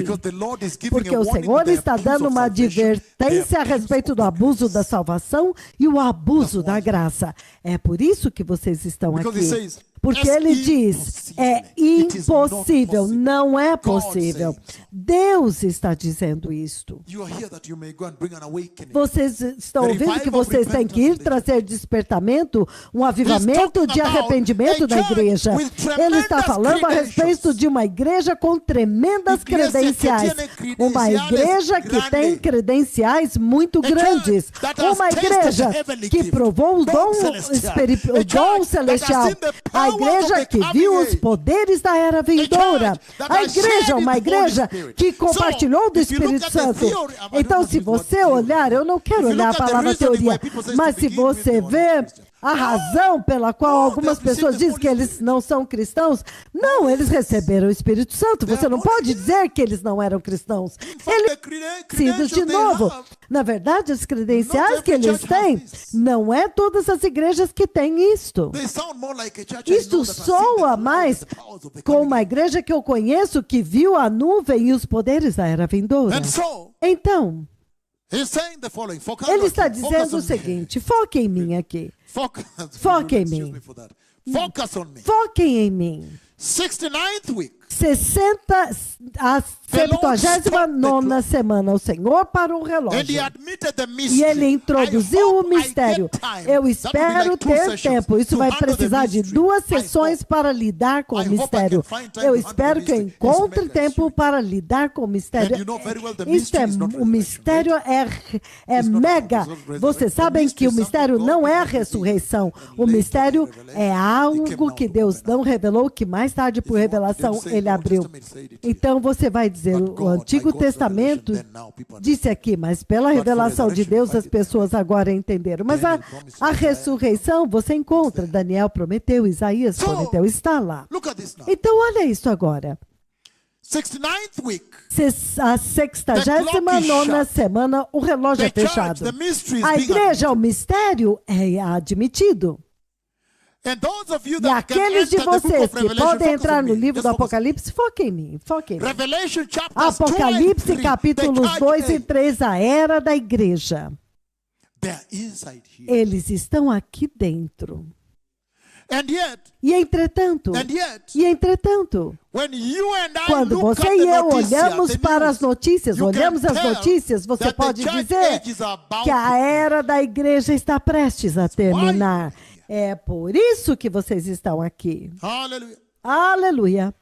Porque o Senhor está dando uma advertência a respeito do abuso da salvação e o abuso da graça. É por isso que vocês estão aqui. Porque ele diz, é impossível, não é possível. Deus está dizendo isto. Vocês estão ouvindo que vocês têm que ir trazer despertamento, um avivamento de arrependimento da igreja. Ele está falando a respeito de uma igreja com tremendas credenciais. Uma igreja que tem credenciais muito grandes. Uma igreja que provou o dom celestial. A igreja que viu os poderes da era vindoura. A igreja, uma igreja que compartilhou do Espírito Santo. Então, se você olhar, eu não quero olhar a palavra teoria, mas se você vê a razão pela qual algumas pessoas dizem que eles não são cristãos. Não, eles receberam o Espírito Santo. Você não pode dizer que eles não eram cristãos. Eles nascidos de novo. Na verdade, as credenciais que eles têm, não é todas as igrejas que têm isto. Isto soa mais com uma igreja que eu conheço que viu a nuvem e os poderes da era vindoura. Então, ele está dizendo o seguinte, foque em mim aqui. Foque em mim. Foquem em mim. 69th week. A 79ª semana, o Senhor parou o relógio. E ele introduziu o mistério. Eu espero ter tempo. Isso vai precisar de 2 sessões para lidar com o mistério. Eu espero que eu encontre tempo para lidar com o mistério. O mistério é mega. Vocês sabem que o mistério não é a ressurreição. O mistério é algo que Deus não revelou, que mais tarde, por revelação, ele abriu. Então você vai dizer, o Antigo Testamento disse aqui, mas pela revelação de Deus as pessoas agora entenderam. Mas a ressurreição você encontra, Daniel prometeu, Isaías prometeu, está lá. Então olha isso agora. A 69ª semana, o relógio é fechado. A igreja, o mistério é admitido. E aqueles de vocês que podem entrar no livro do Apocalipse, foquem em mim, foquem em mim. Apocalipse capítulos 2 e 3, a era da igreja. Eles estão aqui dentro. E entretanto, quando você e eu olhamos para as notícias, você pode dizer que a era da igreja está prestes a terminar. É por isso que vocês estão aqui. Aleluia.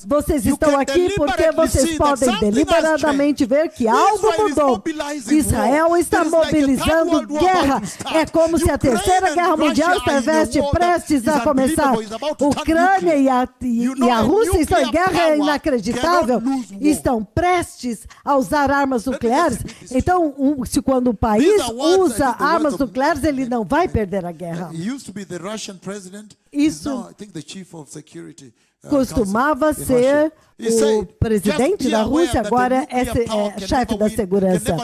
Vocês estão aqui porque vocês podem deliberadamente ver que algo mudou. Israel está mobilizando guerra. É como se a Terceira Guerra Mundial estivesse prestes a começar. Ucrânia e a Rússia estão em guerra, é inacreditável. Estão prestes a usar armas nucleares. Então, quando o país usa armas nucleares, ele não vai perder a guerra. Isso costumava ser o presidente da Rússia, agora é chefe da segurança.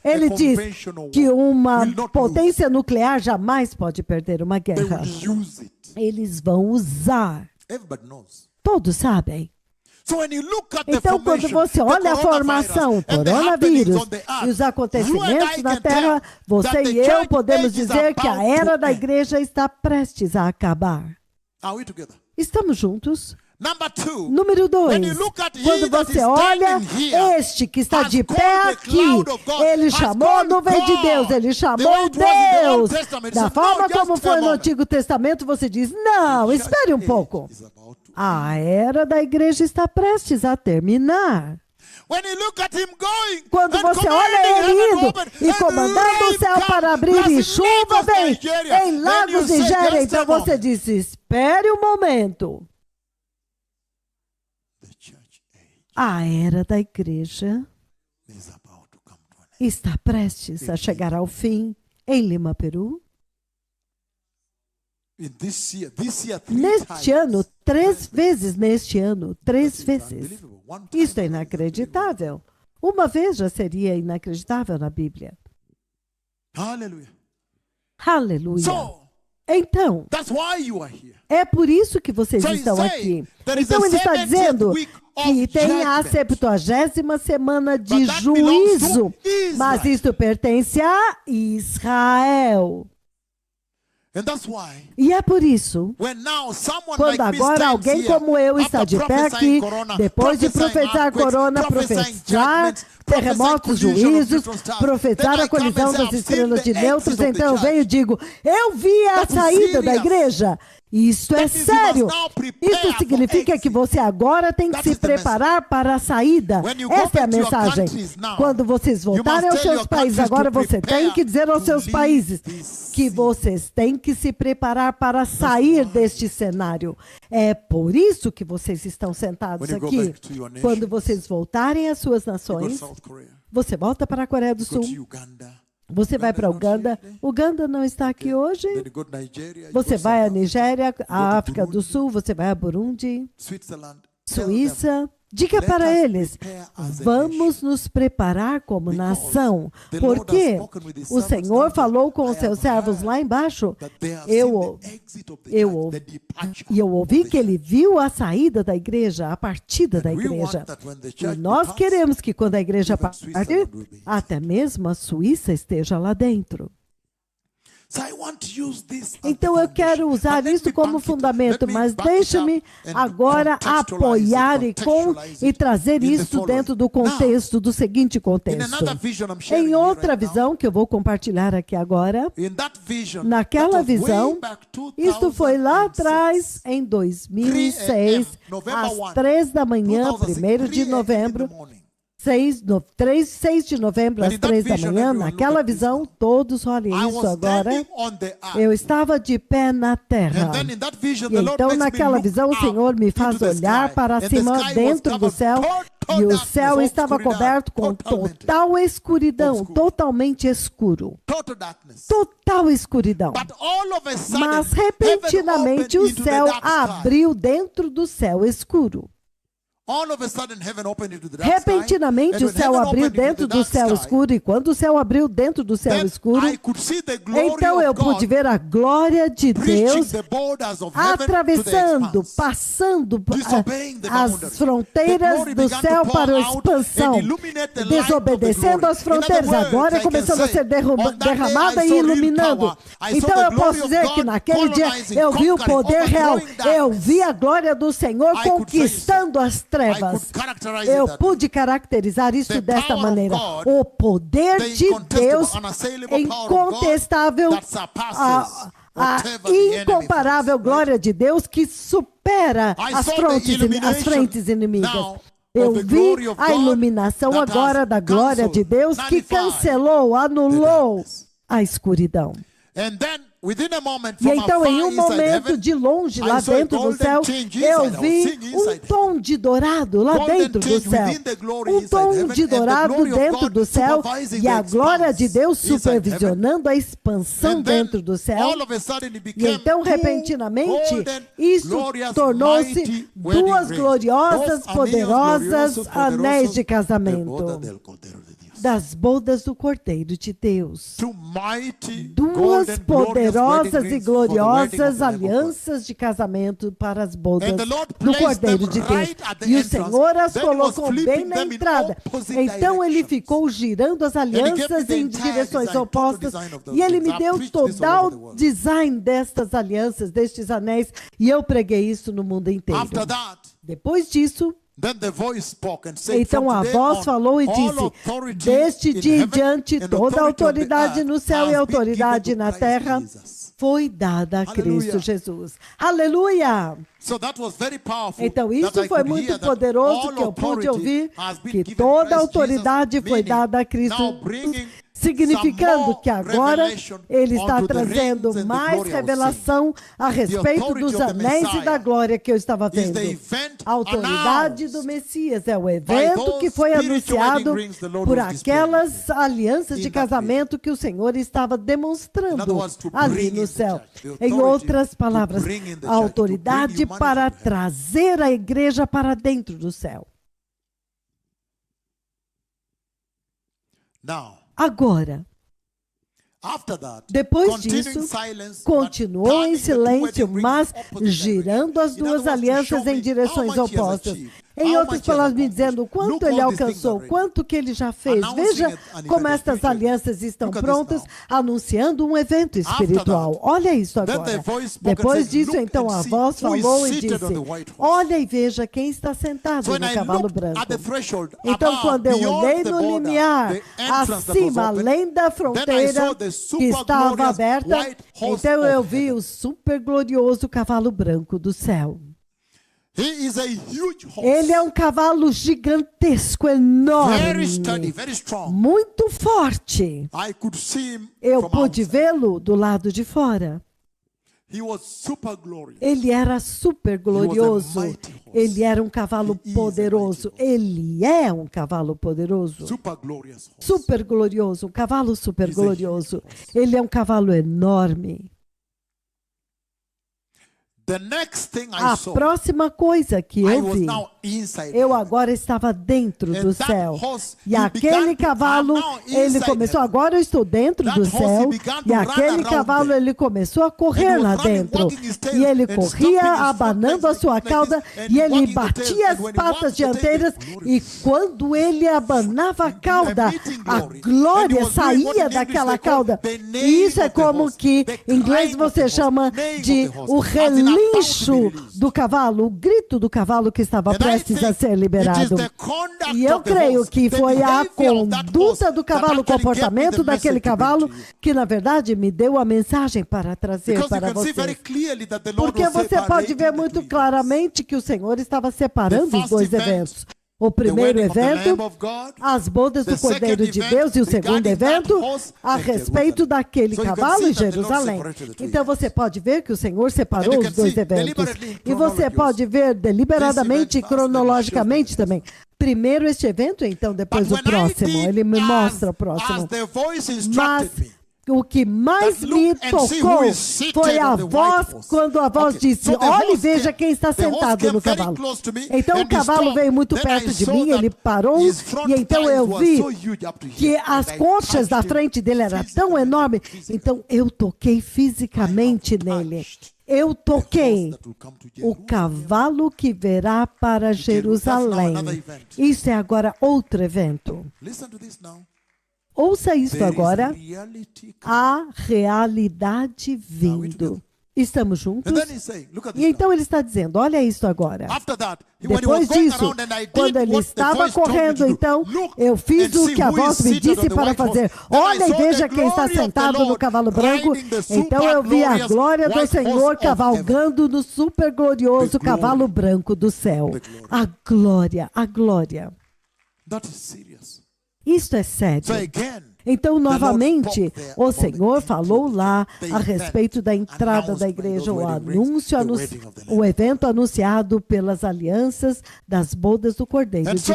Ele diz que uma potência nuclear jamais pode perder uma guerra. Eles vão usar. Todos sabem. Então, quando você olha a formação, o coronavírus e os acontecimentos na Terra, você e eu podemos dizer que a era da igreja está prestes a acabar. Estamos juntos? Número 2, quando você olha este que está de pé aqui, ele chamou a nuvem de Deus, ele chamou Deus. Da forma como foi no Antigo Testamento, você diz, não, espere um pouco. A era da igreja está prestes a terminar. Quando você olha ele indo e comandando o céu para abrir e chuva vem em Lagos e Nigéria, então você diz, espere um momento. A era da igreja está prestes a chegar ao fim em Lima, Peru. Neste ano, 3 vezes neste ano, 3 vezes. Isso é inacreditável. Uma vez já seria inacreditável na Bíblia. Aleluia. Aleluia. Então, é por isso que vocês estão aqui. Então ele está dizendo que tem a 70ª semana de juízo, mas isso pertence a Israel. E é por isso, quando agora alguém como eu está de pé aqui, depois de profetizar corona, profetizar terremotos, juízos, profetizar a colisão das estrelas de nêutrons, então eu venho e digo, eu vi a saída da igreja. Isso é sério. Isso significa que você agora tem que se preparar para a saída. Essa é a mensagem. Quando vocês voltarem aos seus países, agora você tem que dizer aos seus países que vocês têm que se preparar para sair deste cenário. É por isso que vocês estão sentados aqui. Quando vocês voltarem às suas nações, você volta para a Coreia do Sul, Você vai para Uganda. Uganda não está aqui hoje. Then you go to Nigeria, you Você go to vai à South Africa, Nigéria, à to África do Burundi, Sul, você vai a Burundi, Switzerland. Tell them, Suíça. Diga let para us eles, prepare as a vamos nos preparar como Because nação, the Lord porque has spoken with his o servants Senhor down falou com there. os I seus have servos heard lá embaixo, that they have eu, seen the exit of the eu, church, ouvi- the departure e eu ouvi of the que ele church. viu a saída da igreja, a partida da And we want igreja. that when the E church nós departs, queremos que quando a igreja even partir, Switzerland will be. até mesmo a Suíça esteja lá dentro. So I want to use this as the Então eu foundation. quero usar But let isso me como bank it- fundamento, let me mas back it deixe-me up and agora contextualize apoiar it, e it trazer in the isso following. dentro do contexto, do seguinte In contexto. another vision I'm sharing Em here outra right now, visão que eu vou compartilhar aqui agora, in that vision, naquela that was way visão, back isto foi lá 2006. atrás, em 2006, 3 November às 1, 3 da manhã, 2006, 1º de 3 novembro, in the morning. 6 de novembro, But às in that 3 da vision, manhã, everyone naquela look at this visão, now. todos olhem I isso was agora. standing on the earth. Eu estava de pé na terra. And then in that vision, E the Lord então, makes me naquela look visão, o up Senhor me into faz the olhar sky. para And the cima, sky was dentro do covered céu, total e o darkness, céu estava obscuridade, coberto com totalmente. total escuridão, Obscuro. totalmente escuro. Total darkness. Total escuridão. But all of a sudden, Mas, heaven repentinamente, o opened into the céu dark sky. abriu dentro do céu escuro. All of a sudden, heaven opened into the dark sky. Repentinamente, And o when céu heaven abriu opened into dentro the do dark céu sky, escuro, e quando o céu abriu dentro do céu then escuro, I could see the glory então eu of God pude ver a glória de breaching Deus the borders of heaven to the atravessando, expanse. passando Disobeying the as boundaries. fronteiras The glory do began to céu pour para a out expansão, and illuminate the light of the desobedecendo glory. as fronteiras, In other words, agora I can começando a say, ser on that day derramada I e saw real iluminando. power. I saw Então the eu glory posso of dizer God que naquele dia colonizing, eu vi o conquering, poder real, overthrowing eu darkness. vi a glória do Senhor I could say conquistando as I trevas. could characterize Eu it that pude caracterizar isso The desta power of maneira. God, O poder the de incontestable, Deus, unassailable power of God incontestável, that surpasses a whatever the enemy incomparável thinks, glória de Deus que supera I as saw the frentes illumination inimigas. now Eu of the vi glory of a God iluminação that agora has da glória de Deus que canceled, cancelou, anulou darkness. a escuridão. And then, within a moment, E from então, afar em um inside momento heaven, de longe, I lá saw a dentro do golden céu, change eu inside. I was vi seeing um inside tom de dourado lá Golden dentro do change céu. within the glory Um inside tom heaven, de and the dourado glory of dentro God do céu supervising e the a glória de expanse Deus inside supervisionando a expansão And then, dentro do céu. all of a sudden, it E became então, two repentinamente, golden, isso glorious, tornou-se mighty wedding duas rings. gloriosas, Dos anillos poderosas gloriosos, anéis de poderosos, casamento de boda del Cordeiro de Deus. das bodas do Cordeiro de Deus. Two mighty, Duas golden, glorious poderosas wedding e rings for the wedding of gloriosas the Lamb of God. alianças de casamento para as bodas And the Lord do placed Cordeiro them de Deus. right at the E o entrance. Senhor as Then he was colocou bem flipping na them in entrada. opposite Então ele directions. ficou girando as gave me alianças the em entire direções design, opostas. total design of those E ele things. me I've deu preached this all total over the world. design destas alianças, destes anéis. E eu preguei isso no mundo inteiro. After that, Depois disso, then the voice spoke and said, então "From a today voz on, falou e all disse: authority deste in dia em heaven diante, and toda a authority on the autoridade earth no céu has e been autoridade given to na Christ terra Jesus." foi dada a Cristo Hallelujah. Jesus. Aleluia! So that was very powerful, Então that isso I foi could muito hear that poderoso all que eu pude authority ouvir has been que given toda a Christ autoridade Jesus, foi meaning dada a Cristo, now bringing significando some more que agora revelation ele está onto the trazendo rings and the mais glory I was revelação a respeito authority dos of the anéis e Messiah da glória que eu estava is vendo. the event A autoridade announced do Messias é o by evento those que foi spiritual anunciado wedding rings the Lord por was displaying aquelas alianças in de that casamento que o Senhor estava In other demonstrando words, to ali bring in no the céu. church, the Em authority outras to palavras, bring in the a church, to bring autoridade humanity para to heaven. trazer a igreja para dentro do céu. Now, Agora, after that, depois continuing disso, silence, continuou but em turning the two silêncio, wedding rings mas opposite girando as directions. In other duas words, to alianças show em me direções how much he has opostas. achieved, Em how outras much he has palavras, me accomplished. dizendo quanto Look ele all these things alcançou, already. quanto que ele já fez. Announcing Veja an event como estas spiritual. alianças estão Look at this prontas, now. anunciando um evento espiritual. that, Olha isso then agora. the voice spoke and Depois said, disso, "Look então, and a see voz who is falou e seated disse: on the white horse." olha e veja quem está So sentado when no I cavalo looked branco. at the threshold, Então, above, quando eu beyond olhei the no border, limiar, the entrance that was acima, open, além da then I fronteira saw the que super estava glorious aberta, white horse então eu of vi heaven. o super glorioso cavalo branco do céu. He is a huge horse. Ele é um cavalo gigantesco, Very enorme, sturdy, very strong. muito forte. I could see him Eu from pude outside. vê-lo do lado de fora. He was super glorious. Ele era super glorioso. Ele era um cavalo poderoso. Ele é um cavalo poderoso. Super glorious horse. Super glorioso, um cavalo super glorioso. Ele é um cavalo enorme. The next thing I A saw, próxima coisa que I eu was vi, now inside eu heaven. agora estava dentro And do that céu. horse, E he aquele began to- cavalo, I'm now ele inside começou, heaven. agora eu estou dentro That do horse, he céu. began to E run aquele around cavalo, there. ele começou a And he correr was lá running, dentro. wagging his tail E ele and corria stomping his front abanando a legs sua like cauda this, and e ele wagging the tail. batia as And when he patas wagged the tail, dianteiras. the E glory- quando ele abanava a cauda, emitting a glory. And he glória was doing what in saía English daquela they call cauda. the name E isso é of the como horse, que the em inglês climb of the você horse, chama name de of the horse, o as in about to be relincho released. do cavalo, o grito do cavalo que estava And I prestes a think ser it is liberado. the conduct E eu of the creio horse, que the foi a behavior of that conduta horse do that cavalo, o actually gave me comportamento the daquele message to bring cavalo, to you. que na verdade me deu a mensagem para trazer Because you para can see very você. clearly that the Lord Porque was você pode separating ver the muito two events. claramente que o Senhor estava separando os first dois event, eventos. O The primeiro wedding of the evento, Lamb of God, as bodas the do Cordeiro second de event Deus, e o segundo regarding that evento, horse a in respeito Jerusalem. daquele So you can cavalo see em that the Lord Jerusalém. separated the two Então events. você pode ver que o Senhor separou And you os can dois see eventos. deliberately in E você chronology pode ver deliberadamente e This event first, cronologicamente then it shows também. Primeiro este evento, então depois But o when I próximo. did Ele me mostra o as próximo. the voice Mas instructed me, o que mais that me look and see tocou who is seated foi a on the white voz, horse. quando a voz Okay, disse, so the olhe e horse veja came- quem está the horse sentado came no very cavalo. close to me, Então and o he cavalo stopped. veio muito Then perto I de saw mim, that ele parou, his front e então thighs eu were vi so huge up to que here, as and I coxas touched da him frente dele eram tão physically. enormes, então eu toquei fisicamente nele. Eu toquei o cavalo que virá para Jerusalém. Isso é agora outro evento. Listen to this now. Ouça isto There is agora. reality coming. A realidade vindo. Estamos juntos? And then he's saying, look at E this então ele está dizendo, olha isto agora. now. After that, when he Depois was going disso, around and I did quando ele what the estava voice told me to correndo, do. então, Look eu fiz and o see que a who is voz me seated on disse the para white horse. fazer. Then I Olha e saw veja the quem está glory of the sentado no Lord cavalo branco. riding the Então eu vi a super glória do glorious white Senhor horse of cavalgando no super glorioso The glory. cavalo branco do céu. The glory. A glória, a glória. That is serious. Isto é sério. So again, Então, Lord novamente, spoke there o about the Senhor falou entry, lá the a event respeito da entrada announced da by igreja, those o wedding rings, anúncio, the wedding of the Lamb. o evento anunciado pelas alianças das bodas do Cordeiro And de so,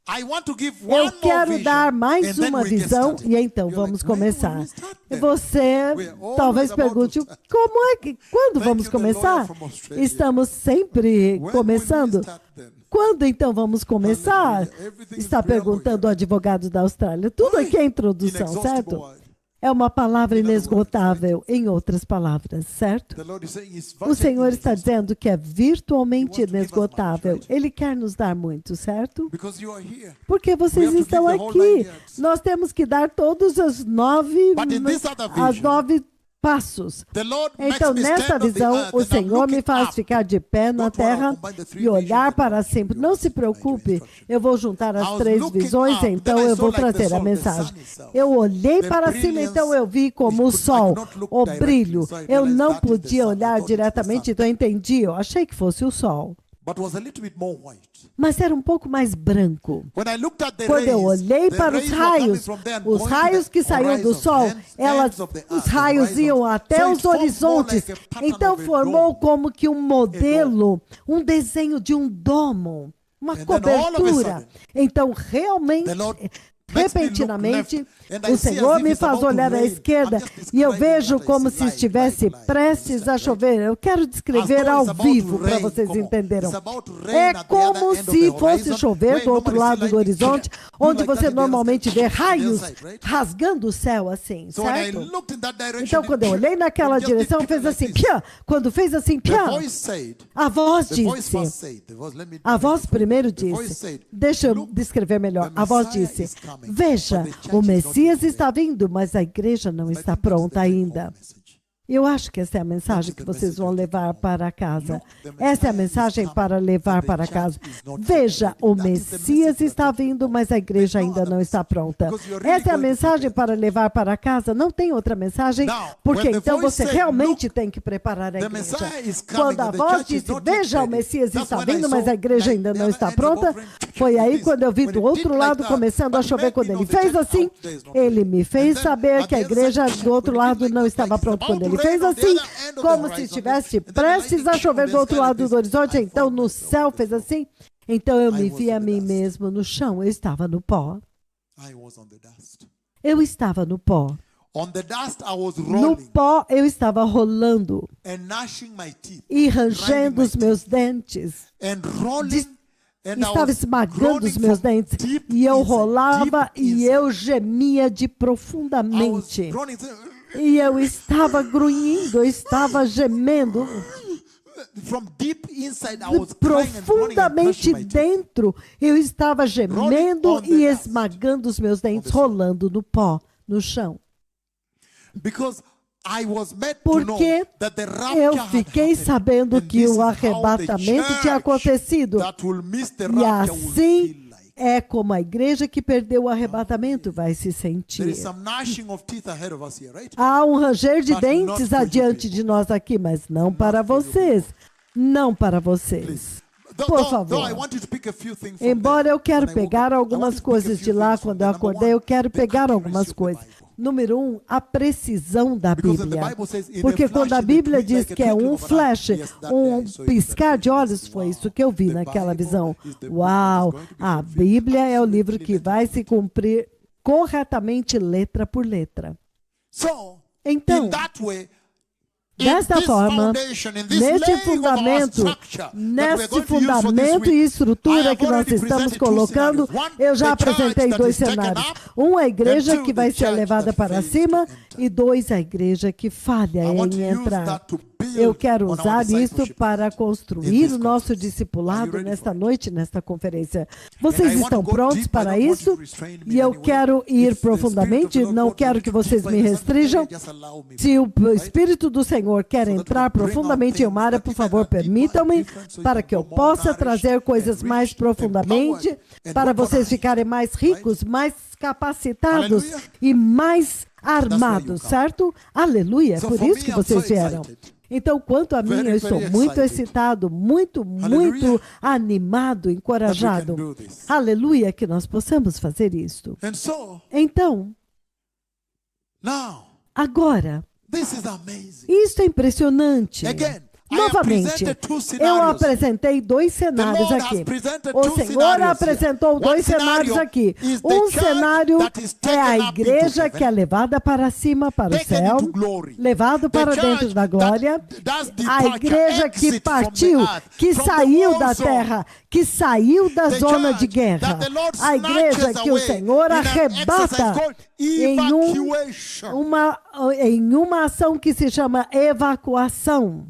I want to give one eu more quero vision, dar mais and then uma we get visão started. e então You're vamos like, when will começar. we start E then? você We're always talvez about to pergunte, start. como é que, quando Thank vamos you, the começar? lawyer from Australia. Estamos sempre When will we começando. start then? Quando então vamos começar? Hallelujah. Everything is Está prayer perguntando o advogado da Austrália. Tudo aqui é introdução, Inexhaustible certo? word. É uma palavra inesgotável, em outras palavras, certo? The Lord is saying it's O Senhor está inexhaustible. dizendo que é virtualmente He wants to give us inesgotável. much treasure. Ele quer nos dar muito, certo? Because you are here. Porque vocês have to estão give the whole 9 aqui. years. Nós temos que dar todos os 9 But in this other as vision, 9 passos. The Lord makes Então, me nesta stand on the visão, earth o and I'm Senhor me looking faz up. ficar de pé na Don't worry, I'll terra combine the three e olhar visions para and cima. I'll Não give se you the preocupe, instruction. eu vou juntar I as was 3 looking visões, up, então then I eu saw vou like the trazer a sun, the mensagem. sun itself. Eu olhei The para cima, brilliance, então eu vi como o I sol, could not look o directly, brilho. so I Eu realized não that is the podia sun. I olhar thought it was the diretamente, sun. então eu entendi. Eu achei que fosse o sol. But was a little bit more white. Mas era um pouco mais branco. When I looked at the Quando eu rays, olhei the para os rays were coming raios, from there and os going to raios the que saíam do horizon, sol, ends of the os earth, raios horizons. iam até So it os formed more horizontes. like a pattern Então of a formou dome. como que um modelo, um desenho de um domo, uma And then all of a cobertura. sudden, Então, realmente, the Lord makes me look repentinamente, left, and I o see as Senhor if me it's faz about to olhar à rain. esquerda I'm just e eu describing vejo what I como see, se like, estivesse like. prestes a Understand, chover. Eu quero descrever As though ao it's about to vivo para rain, vocês come on. entenderam. It's about to rain É at the como other end of se the fosse horizon, chover where do outro nobody lado see do lightning. horizonte, Do onde like that você in the normalmente vê other side, raios right? rasgando o céu assim, So when I certo? looked in that direction, Então, quando eu olhei naquela it just did direção, fez like assim, this. piá. Quando fez assim, The piá, voice said, a voz the voice disse, first said, the voice, let me a voz primeiro The voice disse, said, deixa eu "Look, descrever melhor. the A voz Messiah disse, is coming, veja, but the church o is not Messias yet está vindo, mas a igreja não I está think that's pronta the take-home ainda. message. Eu acho que essa é a mensagem que vocês vão levar para casa. Essa é a mensagem para levar para casa. Veja, o Messias está vindo, mas a igreja ainda não está pronta. Essa é a mensagem para levar para casa. Não tem outra mensagem, porque então você realmente tem que preparar a igreja. Quando a voz disse, veja, o Messias está vindo, mas a igreja ainda não está pronta, foi aí quando eu vi do outro lado começando a chover. Quando ele fez assim, ele me fez saber que a igreja do outro lado não estava pronta. Quando ele e fez assim, como se estivesse prestes a chover do outro lado do horizonte. Então no céu fez assim. Então eu me vi a mim mesmo no chão. Eu estava no pó. Eu estava no pó. No pó eu estava rolando e rangendo os meus dentes. Estava esmagando os meus dentes. E eu rolava e eu gemia de profundamente. E eu estava grunhindo, eu estava gemendo. Profundamente dentro, eu estava gemendo e esmagando os meus dentes, rolando no pó, no chão. Porque eu fiquei sabendo que o arrebatamento tinha acontecido. E assim é como a igreja que perdeu o arrebatamento vai se sentir. Há um ranger de dentes adiante de nós aqui, mas não para vocês. Não para vocês. Por favor. Embora eu quero pegar algumas coisas de lá, quando eu acordei, eu quero pegar algumas coisas. Número 1, a precisão da Bíblia. Porque quando a Bíblia diz que é um flash, um piscar de olhos, foi isso que eu vi naquela visão. Uau! A Bíblia é o livro que vai se cumprir corretamente letra por letra. Então, desta forma, neste fundamento e estrutura que nós estamos colocando, eu já apresentei 2 cenários. Um, a igreja que vai ser levada para cima, e 2, a igreja que falha em entrar. Eu quero usar isso para construir o nosso discipulado nesta noite, nesta conferência. Vocês estão prontos para isso? E eu quero ir profundamente, não quero que vocês me restringam. Se o Espírito do Senhor quer entrar profundamente em uma área, por favor, permitam-me, para que eu possa trazer coisas mais profundamente, para vocês ficarem mais ricos, mais capacitados e mais armados, certo? Aleluia, é por isso que vocês vieram. Então, quanto a mim, eu estou muito excitado, muito animado, encorajado. Aleluia, que nós possamos fazer isso. Então, agora, isso é impressionante. Novamente, eu apresentei 2 cenários aqui. O Senhor apresentou 2 cenários aqui. Um cenário é a igreja que é levada para cima, para o céu, levado para dentro da glória. A igreja que partiu, que saiu da terra, que saiu da zona de guerra. A igreja que o Senhor arrebata em uma ação que se chama evacuação.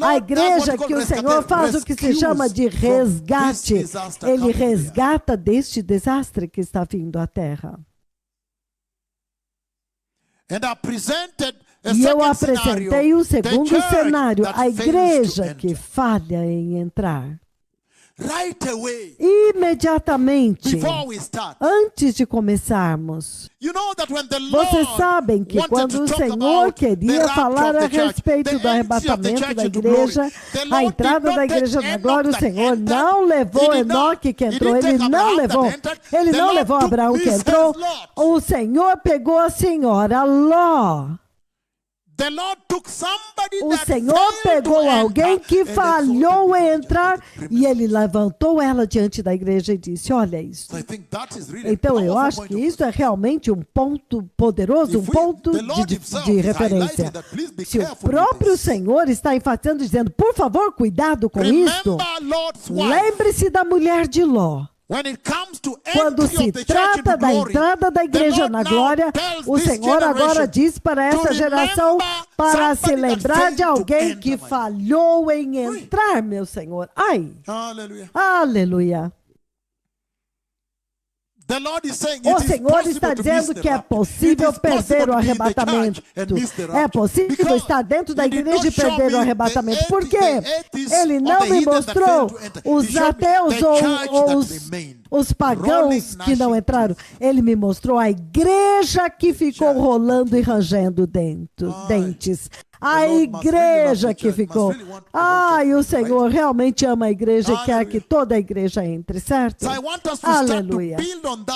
A igreja que o Senhor faz o que se chama de resgate. Ele resgata deste desastre que está vindo à terra. E eu apresentei o segundo cenário, a igreja que falha em entrar. Imediatamente, antes de começarmos, vocês sabem que quando o Senhor queria falar a respeito do arrebatamento da igreja, a entrada da igreja na glória, o Senhor não levou Enoque que entrou, ele não levou Abraão que entrou, o Senhor pegou a senhora Ló. O Senhor pegou alguém que falhou em entrar e ele levantou ela diante da igreja e disse, olha isso. Então eu acho que isso é realmente um ponto poderoso, um ponto de referência. Se o próprio Senhor está enfatizando, dizendo, por favor, cuidado com isso, lembre-se da mulher de Ló. Quando se trata da entrada da igreja na glória, o Senhor agora diz para essa geração para se lembrar de alguém que falhou em entrar, meu Senhor. Ai! Aleluia! O Senhor está dizendo que é possível perder o arrebatamento. É possível estar dentro da igreja e perder o arrebatamento. Por quê? Ele não me mostrou os ateus ou os pagãos que não entraram. Ele me mostrou a igreja que ficou rolando e rangendo dentes. A igreja que ficou. E o Senhor realmente ama a igreja e quer que toda a igreja entre, certo? Aleluia.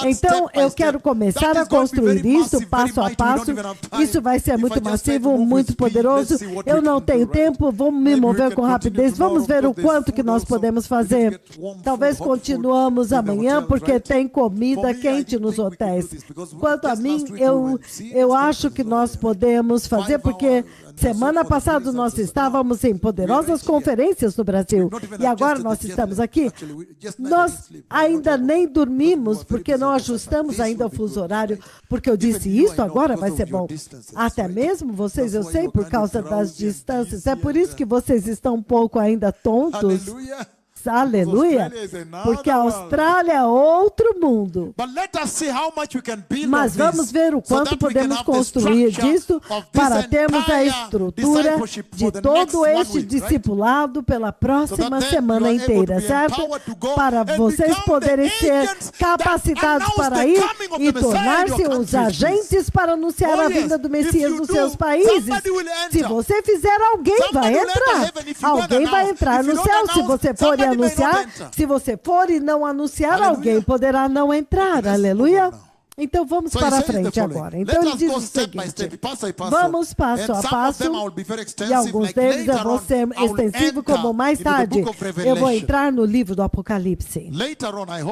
Então, eu quero começar a construir isso passo a passo. Isso vai ser muito massivo, muito poderoso. Eu não tenho tempo, vou me mover com rapidez. Vamos ver o quanto que nós podemos fazer. Talvez continuamos amanhã, porque tem comida quente nos hotéis. Quanto a mim, eu acho que nós podemos fazer, porque semana passada nós estávamos em poderosas conferências no Brasil, e agora nós estamos aqui. Nós ainda nem dormimos, porque não ajustamos ainda o fuso horário, porque eu disse, isso agora vai ser bom. Até mesmo vocês, eu sei, por causa das distâncias. É por isso que vocês estão um pouco ainda tontos. Aleluia, porque a Austrália é outro mundo. Mas vamos ver o quanto podemos construir disso para termos a estrutura de todo este discipulado pela próxima semana inteira, certo? Para vocês poderem ser capacitados para ir e tornar-se os agentes para anunciar a vinda do Messias nos seus países. Se você fizer, alguém vai entrar. Alguém vai entrar no céu. Se você for e anunciar, se você for e não anunciar, alguém poderá não entrar. Aleluia. Então vamos para frente agora. Então ele diz o seguinte, vamos passo a passo, e alguns deles eu vou ser extensivo, como mais tarde eu vou entrar no livro do Apocalipse.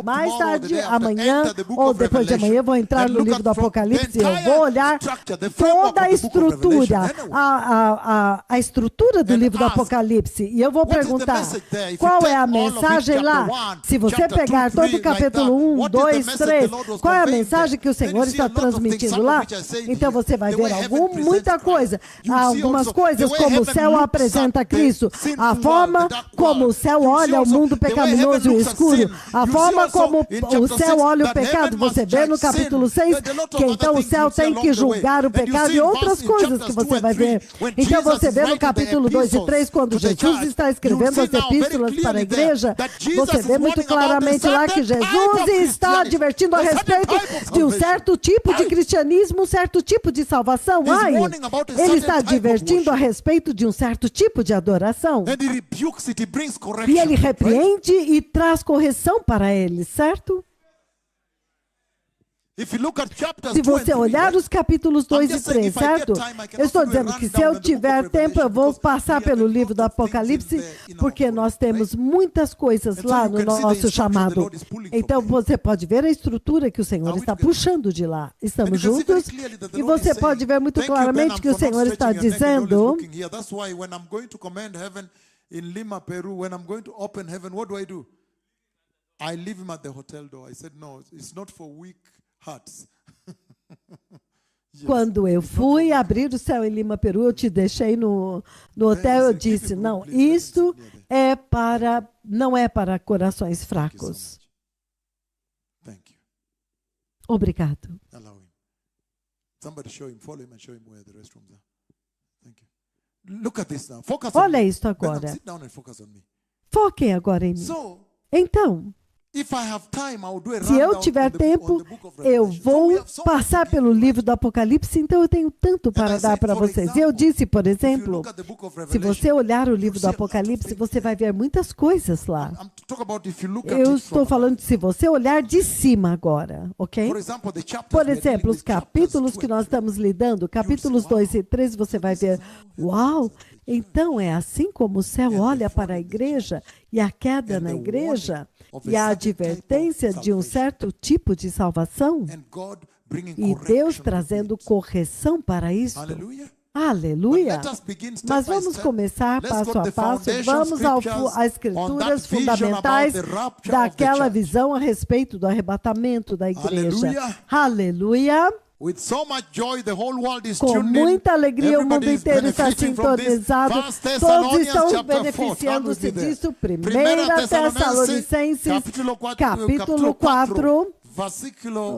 Mais tarde, amanhã ou depois de amanhã, eu vou entrar no livro do Apocalipse e eu vou olhar toda a estrutura, a estrutura do livro do Apocalipse, e eu vou perguntar, qual é a mensagem lá? Se você pegar todo o capítulo 1, 2, 3, qual é a mensagem que o Senhor está transmitindo lá? Então você vai ver muita coisa. Há algumas coisas, como o céu apresenta Cristo, a forma como o céu olha o mundo pecaminoso e escuro, a forma como o céu olha o pecado. Você vê no capítulo 6 que então o céu tem que julgar o pecado e outras coisas que você vai ver. Então você vê no capítulo 2 e 3, quando Jesus está escrevendo as epístolas para a igreja, você vê muito claramente lá que Jesus está advertindo a respeito de um certo tipo de cristianismo, um certo tipo de salvação. Ele está advertindo a respeito de um certo tipo de adoração. E ele repreende e traz correção para eles, certo? Se você olhar os capítulos 2 e 3, certo? Eu estou dizendo que se eu tiver tempo, eu vou passar pelo livro do Apocalipse, porque nós temos muitas coisas lá no nosso chamado. Então você pode ver a estrutura que o Senhor está puxando de lá. Estamos juntos? E você pode ver muito claramente que o Senhor está dizendo... In Lima, Peru, when I'm going to open heaven, what do? I leave him at the hotel door. I said, no, it's not for weak hearts. Quando eu fui abrir o céu em Lima, Peru, eu te deixei no hotel, eu disse, não, isto não é para corações fracos. Obrigado. Olha isso agora. Foquem agora em mim. Então, se eu tiver tempo, eu vou passar pelo livro do Apocalipse, então eu tenho tanto para dar para vocês. Eu disse, por exemplo, se você olhar o livro do Apocalipse, você vai ver muitas coisas lá. Eu estou falando de se você olhar de cima agora, ok? Por exemplo, os capítulos que nós estamos lidando, capítulos 2 e 3, você vai ver, uau! Então é assim como o céu olha para a igreja e a queda na igreja e a advertência de um certo tipo de salvação e Deus trazendo correção para isso. Aleluia! Mas vamos começar passo a passo, vamos às escrituras fundamentais daquela visão a respeito do arrebatamento da igreja. Aleluia! Com muita alegria, o mundo inteiro está sintonizado. Todos estão beneficiando-se disso. 1 Tessalonicenses, capítulo 4,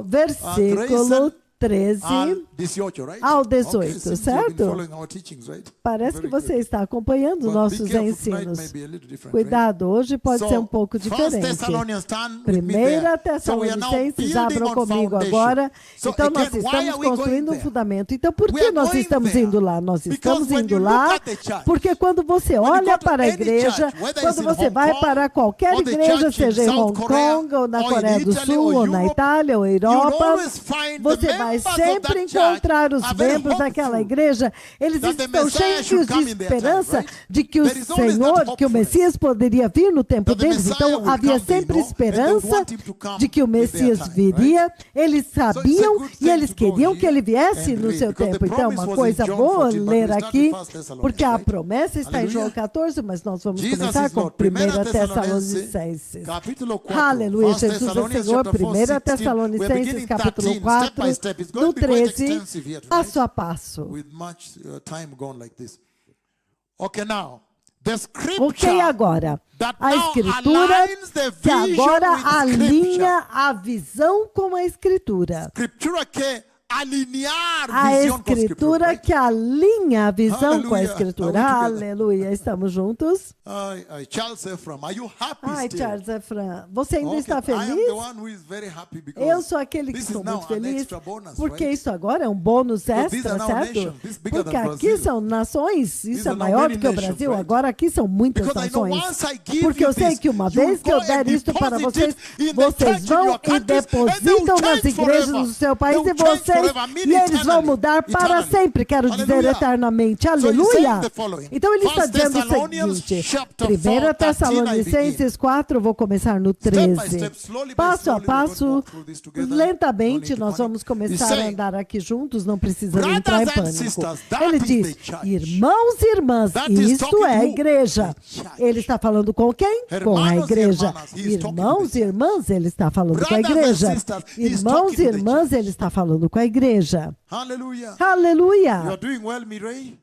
versículo 13 18, right? ao Okay, 18, seems you have been certo? following our teachings, right? Parece que Very você good. está acompanhando But nossos be careful, tonight ensinos. may be a little different, Cuidado, hoje pode right? ser um pouco 1 diferente. Thessalonians, turn with me Primeira there. So we are now Tessalonicenses, building abram on comigo foundation. agora. So Então, nós again, why estamos are we going construindo um there? fundamento. Então, por We que are nós going estamos there indo lá? Nós because estamos when indo you look lá at the church, porque quando você when you olha go to para a any igreja, church, whether quando it's in você Hong vai Kong, para qualquer or the igreja, church in seja em South Hong Korea, Kong, ou na or in Coreia do Italy, Sul, or ou na Europe, Itália, ou you'll Europa, always find the você vai members of sempre that church encontrar os are very membros daquela hopeful igreja. Eles that the estão Messiah cheios should de come in their time, esperança right? de que o There is always that Senhor, que o hopefulness Messias poderia vir no tempo that the deles. Messiah Então, would havia come, they sempre know, and they would esperança want him to come de que o in their Messias time, viria. Eles sabiam good e thing eles to go queriam que ele viesse and no read, seu because the tempo. Então, promise uma was coisa in John boa 14, but ler we start aqui, with 1 Thessalonians, porque a right? promessa está em João Aleluia. 14, mas nós vamos Jesus começar is com Lord. 1 Tessalonicenses. Capítulo 4. Aleluia, 1 Jesus é Thessalonians Senhor. chapter 4, 1 16. We're Tessalonicenses, beginning capítulo 13, 4, step by step. It's going no to be quite 13, extensive here tonight, passo a passo. with much time gone like this. Okay, now, the scripture Ok, agora, that a now Escritura aligns the que vision agora with Scripture. alinha a visão com a Escritura. Escritura que alinhar A visão com a Escritura right? que alinha a visão com a Hallelujah. Escritura. Are we together? Aleluia, estamos juntos? Charles Ephraim, are you happy Ai, still? Charles Efraim, você ainda Okay, está I am the feliz? one who is very happy because Eu sou aquele que this estou is now muito an feliz, extra bonus, porque right? isso agora é um bônus Because these extra, are now certo? nations. This is bigger Porque than aqui Brazil. são nações, These isso é are now maior many do que o nations, Brasil, right? agora aqui são muitas Because I know nações. once I give Porque eu you sei this, que uma you vez que go eu der and isto para deposit vocês, it in the vocês church in vão your e countries, and they'll depositam nas change igrejas forever. do seu país They'll e change vocês, forever, meaning e eles vão eternally. mudar para Eternally. sempre, quero dizer Hallelujah. eternamente. So he's Aleluia! saying the following. Então ele está 1 dizendo o Thessalonians seguinte, chapter 1 4, Tessalonicenses 4, vou começar no 13. step, slowly by Passo a slowly, we're going to passo, walk through this together. No lentamente, need to nós panic. vamos começar He's a saying, andar aqui juntos, não precisando brothers entrar em and pânico. sisters, that Ele is diz, the church. irmãos e irmãs, That is isto talking é a who? igreja. The church. Ele está falando com quem? Com a Hermanos e igreja. hermanas, he is talking to Irmãos the e irmãs, ele está falando com a Brothers and igreja. sisters, he is Irmãos talking e to the irmãs, church. ele está falando com a igreja. Hallelujah. Aleluia! You are doing well, Mireille?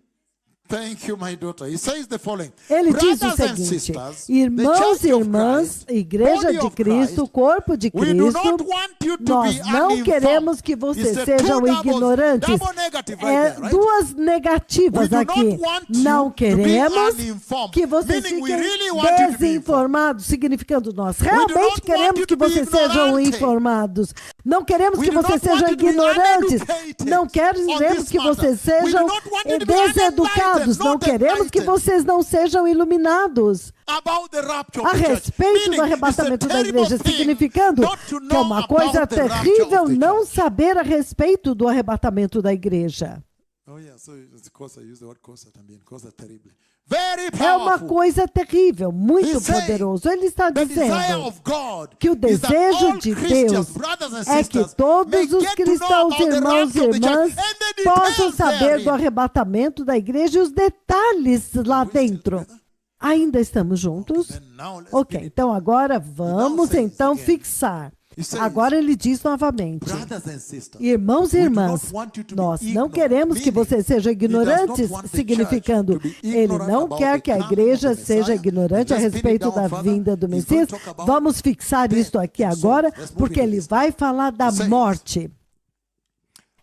Thank you, my daughter. He says the following. Ele diz o Brothers and seguinte, sisters, irmãos the e church of irmãs, Christ, igreja body de of Cristo, Christ, corpo de we do not Cristo, want you to nós be não uninformed. queremos que vocês It's a sejam two doubles, ignorantes. double negative right É there, right? duas negativas We do aqui. not want you Não to be queremos uninformed, que vocês meaning we fiquem really want you to be informed. desinformados, significando nós do realmente not queremos want you que to be vocês sejam ignorante. informados. Não queremos We que do vocês not want sejam you to be ignorantes. uneducated Não on queremos this que matter. vocês We do sejam not want you to be deseducados. unenlightened, Não not queremos que enlightened. vocês não sejam iluminados About the rapture of a the church. respeito Meaning, do arrebatamento it's a da igreja, terrible thing significando not to que é know uma coisa about the rapture terrível of the não church. saber a respeito do arrebatamento da igreja. Oh yeah, so of course I use the word cosa também. Cosa terrible. Very É uma powerful. coisa terrível, muito He's saying poderoso. Ele está The desire dizendo of God que o is that desejo all de Christians, Deus brothers and é que sisters, todos may os get to know cristãos, about the irmãos e rapture of the church irmãs, and the possam details saber therein. do arrebatamento da igreja e os detalhes lá Are we still dentro. together? Ainda estamos juntos? Then now let's Ok, begin. então agora vamos says então again. fixar. He says, Agora ele diz novamente. brothers and sisters, Irmãos e we do irmãs, not want you to be nós não ignorant, queremos que meaning vocês sejam he does not ignorantes, want the significando, church to be ele ignorant não about quer the que a coming igreja of the seja Messiah. ignorante a Let's pin it respeito down da further. vinda do He's going Messias. to talk about Vamos fixar death. isto aqui So, agora, let's move porque into ele this. vai falar da says, morte.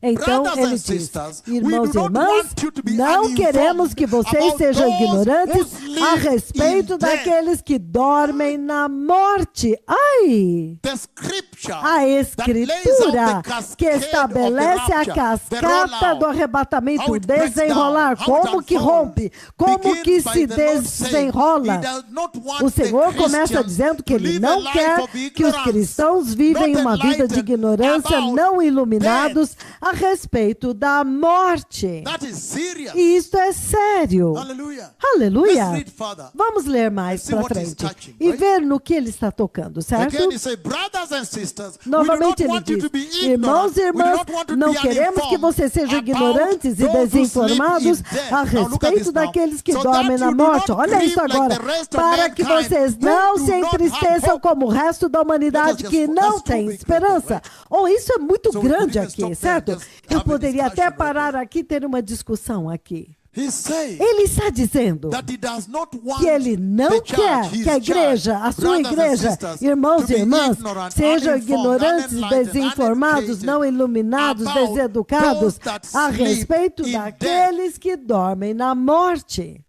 Então brothers ele and diz, sisters, we irmãos do e not irmãs, want you to be não uninformed queremos que vocês about sejam those ignorantes who sleep a respeito in death. daqueles que dormem na morte. Ai! The scripture A that lays out escritura the cascade que estabelece of the a rapture, the cascata rollout, do arrebatamento, how it breaks desenrolar, down, how it como que unfolds, rompe, como begins que by se the Lord saying, desenrola. He does not want O Senhor the começa Christians dizendo que to ele live a não life quer of que os ignorance, cristãos vivem not uma vida de enlightened ignorância, about não iluminados a respeito da morte. That is serious. E isto é sério. Hallelujah. Aleluia. Let's read further. Vamos ler mais See para what he's frente touching, e right? ver no que ele está tocando, certo? Again, he says, brothers and sisters, Novamente we do ele not want you diz, to be irmãos ignorant. e We do irmãs, not want you to não be queremos que uninformed vocês sejam about ignorantes e those who desinformados sleep in death. a Now look at respeito this now. daqueles que So dormem that na you do morte. not Olha grieve isso like agora, the rest of para que mankind vocês who não do se not have entristeçam hope. como o resto da humanidade Let us que just- não that's tem too big, esperança. right? Oh, isso é muito So we grande could even aqui, stop there certo? and just Eu have a poderia até discussion right parar there. aqui e ter uma discussão aqui. He's saying Ele está dizendo that he does not want que ele não the quer church, his que a igreja, church, a sua brothers and igreja, sisters, irmãos to e be irmãs, ignorant, sejam uninformed, ignorantes, unenlightened, desinformados, uneducated não iluminados, about deseducados those that a sleep respeito in daqueles que dormem na morte.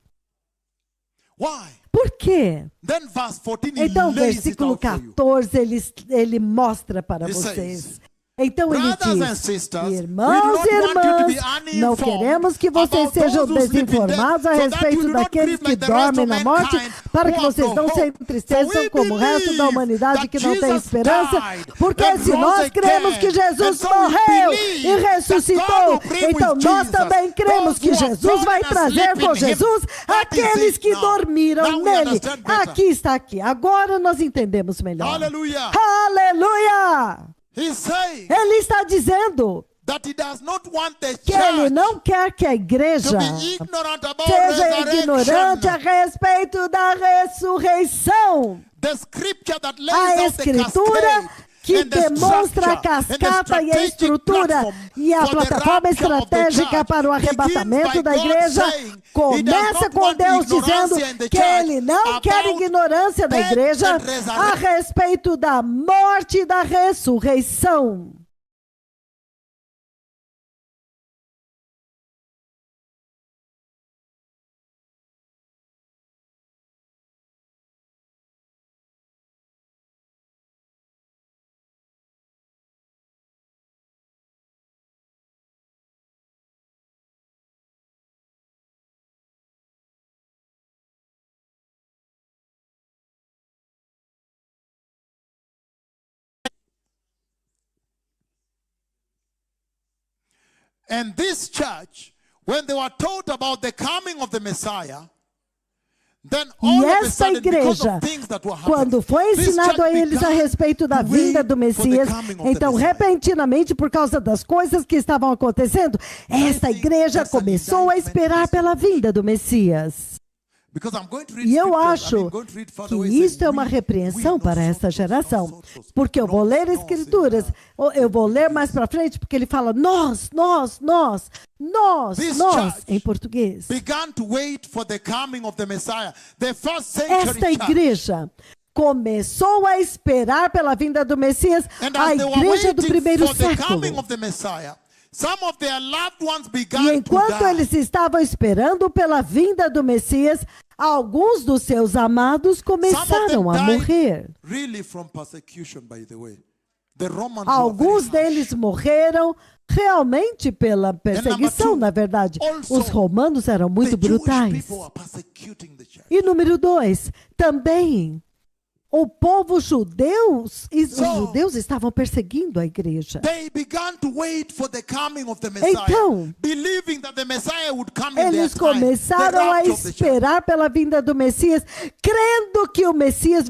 Why? Por quê? Then verse 14, he Então, lays it versículo out for you. 14, ele mostra para He vocês. says, Então ele brothers and diz, sisters, irmãos we e do not want you to be irmãs, não uninformed queremos que vocês about sejam those who sleep in desinformados death, a so that you respeito do not daqueles grieve que like the rest dormem of na morte, mankind para who que have vocês no não se hope. entristeçam For we como o resto da believe humanidade that que não tem Jesus esperança, died porque and se rose nós cremos que again, Jesus and so we morreu believe e that ressuscitou, God will bring então with nós Jesus também cremos those que who have Jesus vai fallen trazer asleep com in him. Jesus That is aqueles it que now. dormiram Now we nele. understand better. Aqui está aqui. Agora nós entendemos melhor. Hallelujah. Aleluia! He's saying Ele está dizendo that he does not want the que ele church não quer que a to igreja be ignorant about seja ignorante a resurrection. respeito da ressurreição. The scripture that lays A out the escritura cascade que and the demonstra a structure and the cascata e a strategic estrutura platform e a for the plataforma rapture of the estratégica church para o begins arrebatamento by da God igreja saying he does começa not com want Deus ignorância dizendo in the que church ele não quer about ignorância da death igreja and a resurrection. respeito da morte e da ressurreição. And this church, when they were taught about the coming of the Messiah, then E all of a esta sudden, because igreja, of things that were happening, quando foi this ensinado church a eles a began respeito da to vinda wait do for the Messias, coming of the então Messiah. repentinamente, por causa das coisas que estavam acontecendo, esta think igreja that's an começou a indictment esperar of pela vinda do Messias. Because I'm going to read E eu scriptures, acho going to read que further, where it says, isto é uma we repreensão para esta geração, porque eu vou Nós, ler nós, escrituras, eu vou ler mais para frente, porque ele fala nós, This nós, church em português. began to wait for the coming of the Messiah. The first century Esta church. igreja começou a esperar pela vinda do Messias, And a as they were igreja do waiting primeiro for the coming século. of the Messiah, some of their loved ones E began to enquanto die. eles estavam esperando pela vinda do Messias, alguns dos seus amados começaram a morrer. Really from persecution, by the way. The Romans Alguns were very harsh. deles morreram realmente pela perseguição, two, na verdade. also, Os romanos eram muito The Jewish brutais. people were persecuting the church. E número 2, também o povo judeu, os judeus estavam perseguindo a igreja. They began to wait for the coming of the Messiah, Então, believing that the Messiah would come in their eles time, começaram the a rapture of the church. esperar pela vinda do Messias, crendo que o Messias